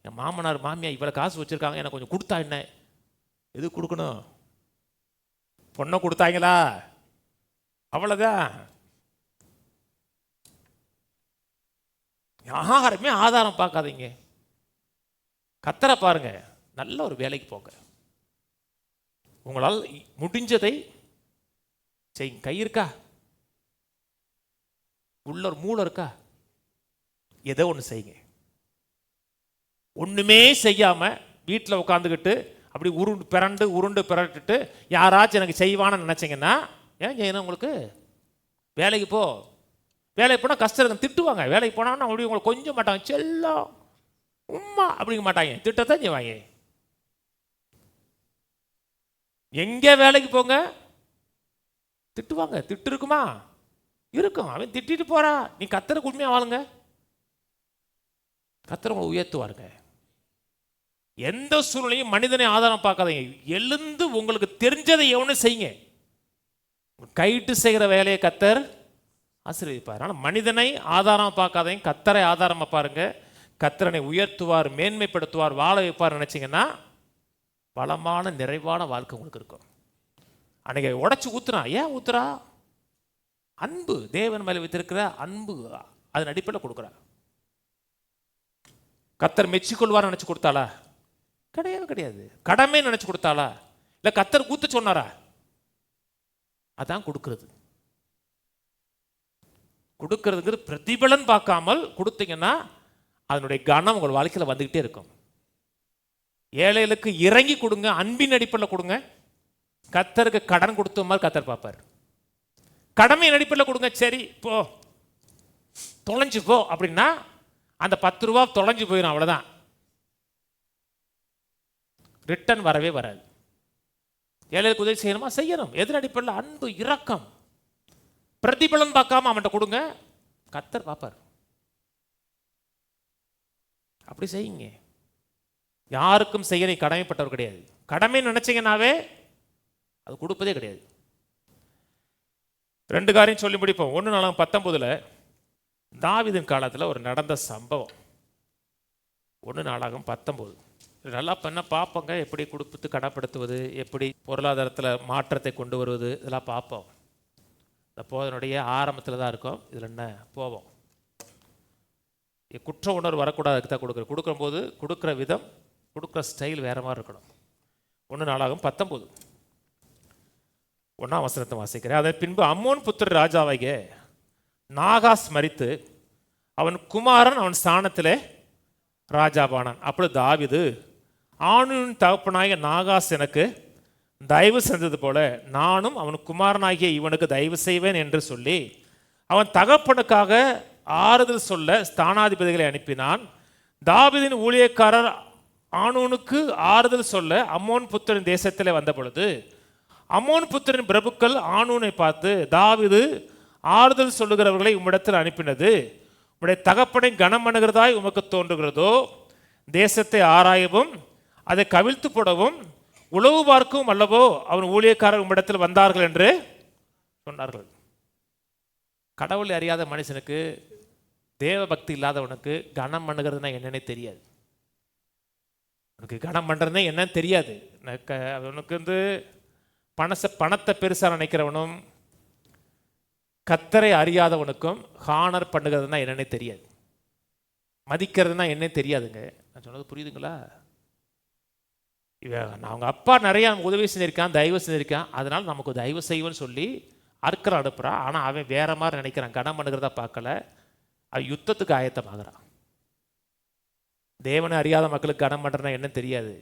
என் மாமனார் மாமியா இவ்வளோ காசு வச்சுருக்காங்க, எனக்கு கொஞ்சம் கொடுத்தா என்ன? எது கொடுக்கணும்? பொண்ணை கொடுத்தாங்களா? அவ்வளோதான். யாருமே ஆதாரம் பார்க்காதீங்க. கர்த்தரை பாருங்க, நல்ல ஒரு வேலைக்கு போங்க, உங்களால் முடிஞ்சதை செய்யுங்க. கை இருக்கா? உள்ள ஒரு மூளை இருக்கா? ஏதோ ஒன்று செய்யுங்க. ஒன்றுமே செய்யாமல் வீட்டில் உட்காந்துக்கிட்டு அப்படி உருண்டு பிறட்டுட்டு யாராச்சும் எனக்கு செய்வான்னு நினச்சிங்கன்னா ஏன் செய்யணும்? உங்களுக்கு வேலைக்கு போ. வேலைக்கு போனால் கஷ்டம் இருக்கும், திட்டுவாங்க. வேலைக்கு போனாங்கன்னா அப்படி உங்களை கொஞ்சம் மாட்டாங்க, செல்லம் உம்மா அப்படிங்க மாட்டாங்க, திட்டத்தான் செய்வாங்க. எங்கே வேலைக்கு போங்க, திட்டுவாங்க. திட்டு இருக்குமா? இருக்கும். அவன் திட்டிட்டு போறா. நீ கர்த்தருக்கு உண்மையாக வாழுங்க, கர்த்தர் உங்களை உயர்த்துவாருங்க. எந்த சூழ்நிலையும் மனிதனை ஆதாரம் பார்க்காதீங்க. எழுந்து உங்களுக்கு தெரிஞ்சதை எவனும் செய்யுங்க. கைட்டு செய்கிற வேலையை கர்த்தர் ஆசீர்வதிப்பார். ஆனால் மனிதனை ஆதாரம் பார்க்காதீங்க, கர்த்தரை ஆதாரமாக பாருங்க. கர்த்தரனை உயர்த்துவார், மேன்மைப்படுத்துவார், வாழ வைப்பார் நினைச்சிங்கன்னா பலமான நிறைவான வாழ்க்கை உங்களுக்கு இருக்கும். அன்னைக்கு உடச்சி ஊத்துறா. ஏன் ஊத்துறா? அன்பு, தேவன் மேலே வைத்திருக்கிற அன்பு அதன் அடிப்படையில் கொடுக்குறா. கர்த்தர் மெச்சிக்கொள்வார் நினைச்சு கொடுத்தாளா? கிடையவே கிடையாது. கடமை நினைச்சு கொடுத்தாளா? இல்லை கர்த்தர் கூத்த சொன்னாரா? அதான் கொடுக்கிறது. கொடுக்கறதுங்கிறது பிரதிபலன் பார்க்காமல் கொடுத்தீங்கன்னா அதனுடைய கனம் உங்கள் வாழ்க்கையில் வந்துகிட்டே இருக்கும். ஏழைகளுக்கு இறங்கி கொடுங்க, அன்பின் அடிப்படையில் கொடுங்க. கர்த்தருக்கு கடன் கொடுத்த மாதிரி கர்த்தர் பார்ப்பார். கடமையின் அடிப்படையில் கொடுங்க. சரி போ, தொலைஞ்சு போ அப்படின்னா அந்த 10 ரூபா தொலைஞ்சு போயிடும், அவ்வளோதான். ரிட்டர்ன் வரவே வராது. ஏழைகளுக்கு உதவி செய்யணுமா? செய்யணும். எதிர் அடிப்படையில் அன்பு, இரக்கம், பிரதிபலன் பார்க்காம அவன்கிட்ட கொடுங்க, கர்த்தர் பார்ப்பார். அப்படி செய்யுங்க. யாருக்கும் செய்ய நீ கடமைப்பட்டவர் கிடையாது. கடமை நினைச்சீங்கன்னாவே அது கொடுப்பதே கிடையாது. 2 காரியம் சொல்லி முடிப்போம். 1 தாவீதின் காலத்தில் ஒரு நடந்த சம்பவம். 1 நல்லா பண்ண பார்ப்போங்க. எப்படி கொடுத்து கனப்படுத்துவது, எப்படி பொருளாதாரத்தில் மாற்றத்தை கொண்டு வருவது, இதெல்லாம் பார்ப்போம். இந்த போதனுடைய ஆரம்பத்தில் தான் இருக்கும். இதில் என்ன போவோம், குற்ற உணர்வு வரக்கூடாது. அதுக்கு தான் கொடுக்கும்போது கொடுக்குற விதம், கொடுக்குற ஸ்டைல் வேறு மாதிரி இருக்கணும். 1 1 வாசிக்கிறேன். அதன் பின்பு அம்மோன் புத்திர ராஜாவாகிய நாகாஸ் மரித்து அவன் குமாரன் அவன் ஸ்தானத்திலே ராஜாவானான். அப்பொழுது தாவீது, ஆணுவின் தகப்பனாகிய நாகாஸ் எனக்கு தயவு செஞ்சது போல நானும் அவன் குமாரனாகிய இவனுக்கு தயவு செய்வேன் என்று சொல்லி அவன் தகப்பனுக்காக ஆறுதல் சொல்ல ஸ்தானாதிபதிகளை அனுப்பினான். தாவீதின் ஊழியக்காரர் ஆனூனுக்கு ஆறுதல் சொல்ல அம்மோன் புத்திரன் தேசத்தில் வந்த பொழுது அம்மோன் புத்திரன் பிரபுக்கள் ஆனூனை பார்த்து, தாவீது ஆறுதல் சொல்லுகிறவர்களை உம்மிடத்தில் அனுப்பினது உம்முடைய தகப்பனை கனம் பண்ணுகிறதாய் உமக்கு தோன்றுகிறதோ, தேசத்தை ஆராயவும் அதை கவிழ்த்து போடவும் உளவு பார்க்கவும் அல்லவோ அவன் ஊழியக்காரர் உம்மிடத்தில் வந்தார்கள் என்று சொன்னார்கள். கடவுளை அறியாத மனுஷனுக்கு, தேவ பக்தி இல்லாதவனுக்கு கனம் பண்ணுகிறதுனா என்னன்னே தெரியாது. அவனுக்கு கனம் பண்ணுறதுனா என்னன்னு தெரியாது. அவனுக்கு பணத்தை பெருசாக நினைக்கிறவனும் கத்தரை அறியாதவனுக்கும் ஹானர் பண்ணுகிறதுனா என்னன்னே தெரியாது. மதிக்கிறதுனா என்னே தெரியாதுங்க. நான் சொன்னது புரியுதுங்களா? அவங்க அப்பா நிறையா உதவி செஞ்சிருக்கான், தயவு செஞ்சிருக்கான், அதனால் நமக்கு தயவு செய்வேன்னு சொல்லி அறுக்கிற அனுப்புகிறான். ஆனால் அவன் வேற மாதிரி நினைக்கிறான். கனம் பண்ணுகிறதா பார்க்கல, அவன் யுத்தத்துக்கு ஆயத்தமாகறான். தேவனை அறியாத மக்களுக்கு கனம் பண்ணுறதுனா என்ன தெரியாது,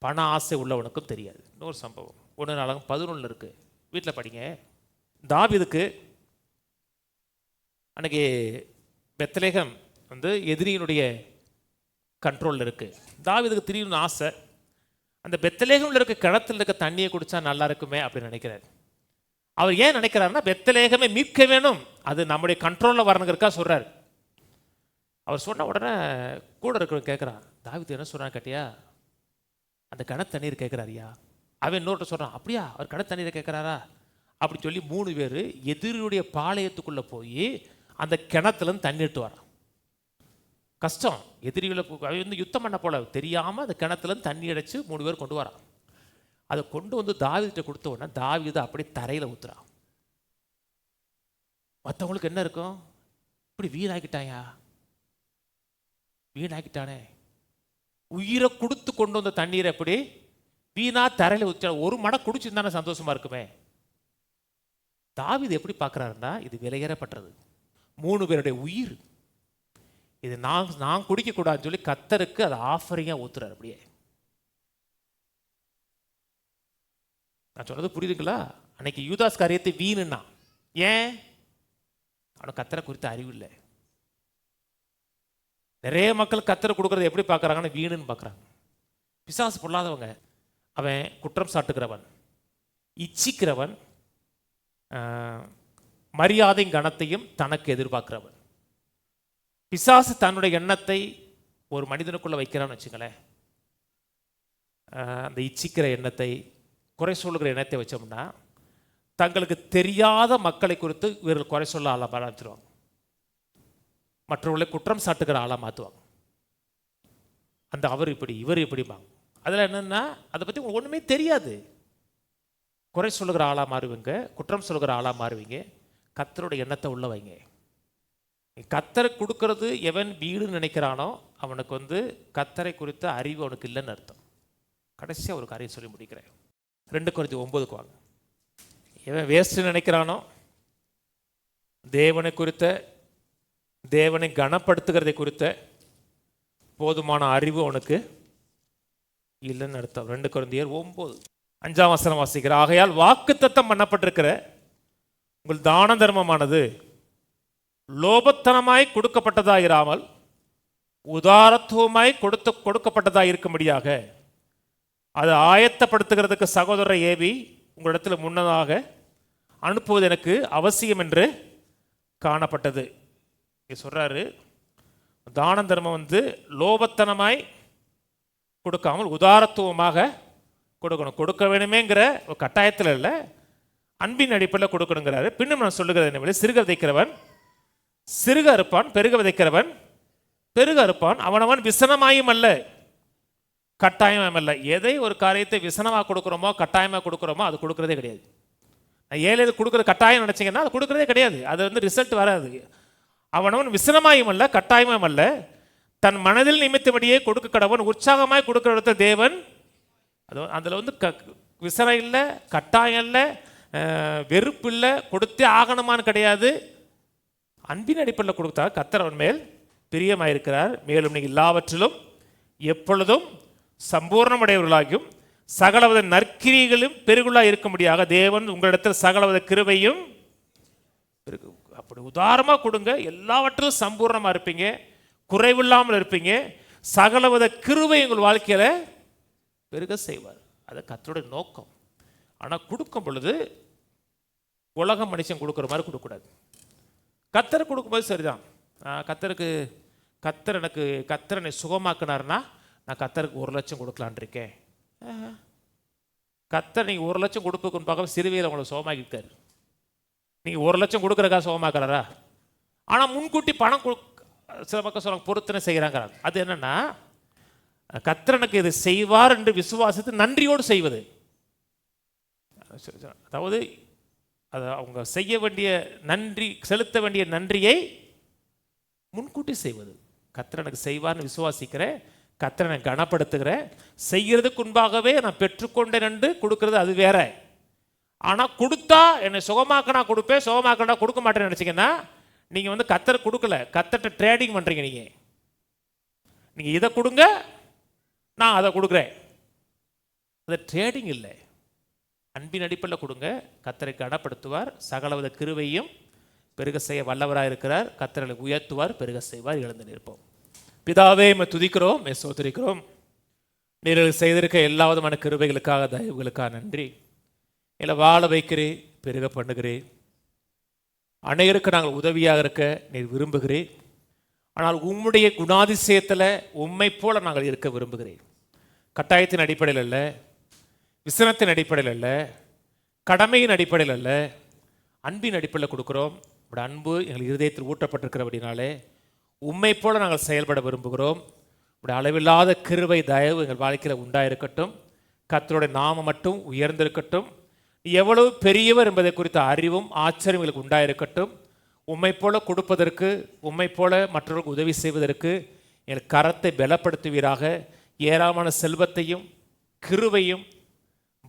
பண ஆசை உள்ளவனுக்கும் தெரியாது. இன்னொரு சம்பவம் 1 இருக்குது, வீட்டில் படிங்க. தாவீதுக்கு அன்னைக்கு பெத்லெகேம் எதிரியினுடைய கண்ட்ரோலில் இருக்குது. தாவீதுக்கு திடீர்னு ஆசை, அந்த பெத்லெகேமில் இருக்க கிணத்துல இருக்க தண்ணியை குடித்தா நல்லா இருக்குமே அப்படின்னு நினைக்கிறார். அவர் ஏன் நினைக்கிறாருன்னா, பெத்லெகேமை மீட்க வேணும், அது நம்முடைய கண்ட்ரோலில் வரணுங்கிறக்கா சொல்கிறார். அவர் சொன்ன உடனே கூட இருக்கிறவங்க கேட்குறான், தாவீது என்ன சொல்கிறான் கேட்டியா, அந்த கிணத்து தண்ணீர் கேட்குறாரியா. அவன் இன்னொருத்த சொல்கிறான், அப்படியா அவர் கிணத்து தண்ணீரை கேட்குறாரா அப்படி சொல்லி 3 பேர் எதிரியுடைய பாளையத்துக்குள்ளே போய் அந்த கிணத்துலேருந்து தண்ணி எடுத்து வரான். கஷ்டம், எதிரிகளை யுத்தம் பண்ண போல தெரியாமல் அந்த கிணத்துலேருந்து தண்ணி அடைச்சி 3 பேர் கொண்டு வரான். அதை கொண்டு தாவீதுகிட்ட கொடுத்த உடனே தாவீது அப்படியே தரையில் ஊற்றுறான். மற்றவங்களுக்கு என்ன இருக்கும், இப்படி வீணாக்கிட்டானே, உயிரை கொடுத்து கொண்டு வந்த தண்ணீரை எப்படி வீணா தரையில் ஊற்றா, ஒரு மடை குடிச்சிருந்தானே சந்தோஷமா இருக்குமே. தாவீது எப்படி பார்க்குறாருன்னா, இது விலையேறப்பட்டது, 3 பேருடைய உயிர், இது நான் குடிக்கக்கூடாதுன்னு சொல்லி கர்த்தருக்கு அதை ஆஃபரிங்காக ஊத்துறாரு. அப்படியே நான் சொன்னது புரியுதுங்களா? அன்னைக்கு யூதாஸ் காரியத்தை வீணுன்னா, ஏன் அவனுக்கு கர்த்தரை குறித்த அறிவு இல்லை. நிறைய மக்கள் கர்த்தரை கொடுக்கறத எப்படி பார்க்குறாங்கன்னு வீணுன்னு பார்க்குறாங்க. பிசாசு பொல்லாதவங்க, அவன் குற்றம் சாட்டுகிறவன், இச்சிக்கிறவன், மரியாதையும் கனத்தையும் தனக்கு எதிர்பார்க்கிறவன். பிசாசு தன்னுடைய எண்ணத்தை ஒரு மனிதனுக்குள்ளே வைக்கிறான்னு வச்சுங்களேன், அந்த இச்சிக்கிற எண்ணத்தை, குறை சொல்லுகிற எண்ணத்தை வச்சோம்னா தங்களுக்கு தெரியாத மக்களை குறித்து இவர்கள் குறை சொல்ல ஆளாக ஆரம்பிச்சிருவாங்க, மற்றவர்களை குற்றம் சாட்டுகிற ஆளாக மாற்றுவாங்க. அந்த அவர் இப்படி இவர் இப்படிம்பாங்க. அதில் என்னென்னா அதை பற்றி ஒன்றுமே தெரியாது. குறை சொல்லுகிற ஆளாக மாறுவீங்க, குற்றம் சொல்லுகிற ஆளாக மாறுவீங்க. கர்த்தரோட எண்ணத்தை உள்ள வைங்க. கர்த்தரை கொடுக்கறது எவன் வீடுன்னு நினைக்கிறானோ அவனுக்கு கர்த்தரை குறித்த அறிவு அவனுக்கு இல்லைன்னு அர்த்தம். கடைசியாக ஒரு காரியம் சொல்லி முடிக்கிறேன். 2 Corinthians 9 வாங்க. எவன் வேஸ்ட்டு நினைக்கிறானோ, தேவனை குறித்த, தேவனை கனப்படுத்துகிறதை குறித்த போதுமான அறிவு அவனுக்கு இல்லைன்னு அர்த்தம். 2 Corinthians 9:5 வாசிக்கிற, ஆகையால் வாக்குத்தத்தம் பண்ணப்பட்டிருக்கிற உங்கள் தான தர்மமானது லோபத்தனமாய் கொடுக்கப்பட்டதாயிராமல் உதாரத்துவமாய் கொடுக்கப்பட்டதாக இருக்கும்படியாக அதை ஆயத்தப்படுத்துகிறதுக்கு சகோதரரை ஏவி உங்களிடத்தில் முன்னதாக அனுப்புவது எனக்கு அவசியம் என்று காணப்பட்டது. சொல்றாரு, தான தர்மம் லோபத்தனமாய் கொடுக்காமல் உதாரத்துவமாக கொடுக்கணும். கொடுக்க வேணுமேங்கிற ஒரு கட்டாயத்தில் இல்லை, அன்பின் அடிப்படையில் கொடுக்கணுங்கிறாரு. பின்னும் நான் சொல்லுகிறது என்ன, சிறுக விதைக்கிறவன் சிறுக அறுப்பான், பெருக விதைக்கிறவன் பெருக அறுப்பான். அவனவன் விசனமாயும் அல்ல கட்டாயமாயும் அல்ல. எதை ஒரு காரியத்தை விசனமாக கொடுக்குறோமோ கட்டாயமாக கொடுக்குறோமோ அது கொடுக்குறதே கிடையாது. நான் ஏழு கொடுக்குறது கட்டாயம் நினச்சிங்கன்னா அது கொடுக்குறதே கிடையாது, அது ரிசல்ட் வராது. அவனவன் விசனமாயும் அல்ல கட்டாயமாயும் அல்ல, தன் மனதில் நிமித்தபடியே கொடுக்க கடவன், உற்சாகமாய் கொடுக்கிற இடத்துல தேவன். அது அதில் விசனம் இல்லை, கட்டாயம் இல்லை, வெறுப்பு இல்லை, கொடுத்தே ஆகணுமான்னு கிடையாது. அன்பின் அடிப்படையில் கொடுத்தா கர்த்தர் அவன் மேல் பிரியமாயிருக்கிறார். மேலும் நீங்கள் எல்லாவற்றிலும் எப்பொழுதும் சம்பூர்ணமுடையவர்களாகியும் சகலவித நற்கிரிகளும் பெருகுள்ளா இருக்க முடியாத தேவன் உங்களிடத்தில் சகலவித கிருபையும். அப்படி உதாரணமாக கொடுங்க, எல்லாவற்றிலும் சம்பூர்ணமாக இருப்பீங்க, குறைவில்லாமல் இருப்பீங்க, சகலவித கிருபை உங்கள் வாழ்க்கையில் பெருக செய்வார். அது கர்த்தருடைய நோக்கம். ஆனால் கொடுக்கும் பொழுது உலக மனுஷன் கொடுக்குற மாதிரி கொடுக்கக்கூடாது. கர்த்தர் கொடுக்கும்போது சரிதான், கர்த்தர் என்னை சுகமாக்குனார்னா நான் கர்த்தருக்கு 1 லட்சம் கொடுக்கலான் இருக்கேன். கர்த்தர் நீங்கள் 1 லட்சம் கொடுப்புக்குன்னு பார்க்க சிறுவையில் உங்களை சுகமாக்கிட்டார். நீங்கள் 1 லட்சம் கொடுக்குறக்கா சுகமாக்குறாரா? ஆனால் முன்கூட்டி பணம் சில பக்கம் சொல்ல பொருத்தனை செய்கிறாங்கிறாங்க. அது என்னன்னா, கர்த்தர் இது செய்வார் என்று விசுவாசித்து நன்றியோடு செய்வது. அதாவது அது அவங்க செய்ய வேண்டிய நன்றி, செலுத்த வேண்டிய நன்றியை முன்கூட்டி செய்வது. கர்த்தர் எனக்கு செய்வார்னு விசுவாசிக்கிறேன், கர்த்தரை நான் கனப்படுத்துகிறேன், செய்கிறதுக்கு முன்பாகவே நான் பெற்றுக்கொண்டேன் என்று கொடுக்கறது அது வேற. ஆனால் கொடுத்தா என்னை சுகமாக்கினா கொடுப்பேன், சுகமாக்கினா கொடுக்க மாட்டேன்னு நினச்சிங்கன்னா நீங்கள் கர்த்தர் கொடுக்கல, கர்த்தர்கிட்ட ட்ரேடிங் பண்ணுறீங்க. நீங்கள் இதை கொடுங்க, நான் அதை கொடுக்குறேன். அது ட்ரேடிங் இல்லை, அன்பின் அடிப்படையில் கொடுங்க. கர்த்தரை கனப்படுத்துவார், சகலவித கிருபையும் பெருக செய்ய வல்லவராக இருக்கிறார். கர்த்தரை உயர்த்துவார், பெருக செய்வார். எழுந்து நிற்போம். பிதாவே, துதிக்கிறோம், சோதரிக்கிறோம். நீர்கள் செய்திருக்க எல்லா விதமான கிருபைகளுக்காக, தயவுகளுக்காக நன்றி. இல்லை வாழ வைக்கிறேன், பெருக பண்ணுகிறேன். அனைவருக்கு நாங்கள் உதவியாக இருக்க நீர் விரும்புகிறேன். ஆனால் உம்முடைய குணாதிசயத்தில் உம்மை போல நாங்கள் இருக்க விரும்புகிறேன். கட்டாயத்தின் அடிப்படையில் அல்ல, விசனத்தின் அடிப்படையில் அல்ல, கடமையின் அடிப்படையில் அல்ல, அன்பின் அடிப்படையில் கொடுக்குறோம். இப்படி அன்பு எங்கள் இருதயத்தில் ஊட்டப்பட்டிருக்கிறபடினாலே உம்மை போல நாங்கள் செயல்பட விரும்புகிறோம். இப்படி அளவில்லாத கிருபை தயவு எங்கள் வாழ்க்கையில் உண்டாயிருக்கட்டும். கர்த்தருடைய நாமம் மட்டும் உயர்ந்திருக்கட்டும். எவ்வளவு பெரியவர் என்பதை குறித்த அறிவும் ஆச்சரியம் எங்களுக்கு உண்டாயிருக்கட்டும். உம்மை போல கொடுப்பதற்கு, உம்மை போல மற்றவர்களுக்கு உதவி செய்வதற்கு எங்கள் கரத்தை பலப்படுத்துவீராக. ஏராளமான செல்வத்தையும் கிருபையும்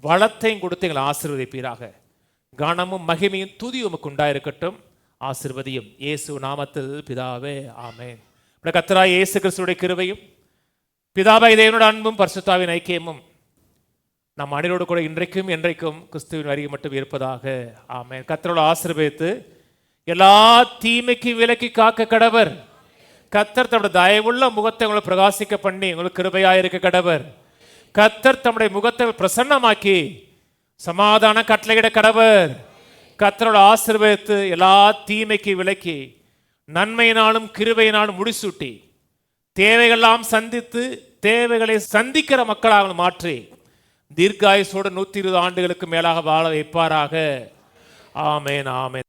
வளத்தையும் கொடுத்து எங்களை ஆசீர்வதிப்பீராக. கனமும் மகிமையும் துதி உமக்கு உண்டாயிருக்கட்டும். ஆசீர்வதியும் இயேசு நாமத்தில் பிதாவே, ஆமென். கர்த்தராகிய இயேசு கிறிஸ்துவுடைய கிருபையும் பிதாவாகிய தேவனுடைய அன்பும் பரிசுத்தாவின் ஐக்கியமும் நம் அனைவரோடு கூட இன்றைக்கும் என்றைக்கும் கிறிஸ்துவின் வருகை மட்டும் இருப்பதாக, ஆமென். கர்த்தரோடு ஆசீர்வதித்து எல்லா தீமைக்கு விலக்கி காக்க கடவர். கர்த்தர் தம்முடைய தயவுள்ள முகத்தை உங்களை பிரகாசிக்க பண்ணி உங்களுக்கு கிருபையாயிருக்க கடவர். கர்த்தர் தம்முடைய முகத்தை பிரசன்னமாக்கி சமாதான கட்டளையிட கடவர். கர்த்தரோட ஆசீர்வதித்து எல்லா தீமைக்கு விலக்கி நன்மையினாலும் கிருபையினாலும் முடிசூட்டி தேவைகளெல்லாம் சந்தித்து தேவைகளை சந்திக்கிற மக்களாக மாற்றி தீர்க்காயுசோடு 120 ஆண்டுகளுக்கு மேலாக வாழ வைப்பாராக. ஆமென், ஆமென்.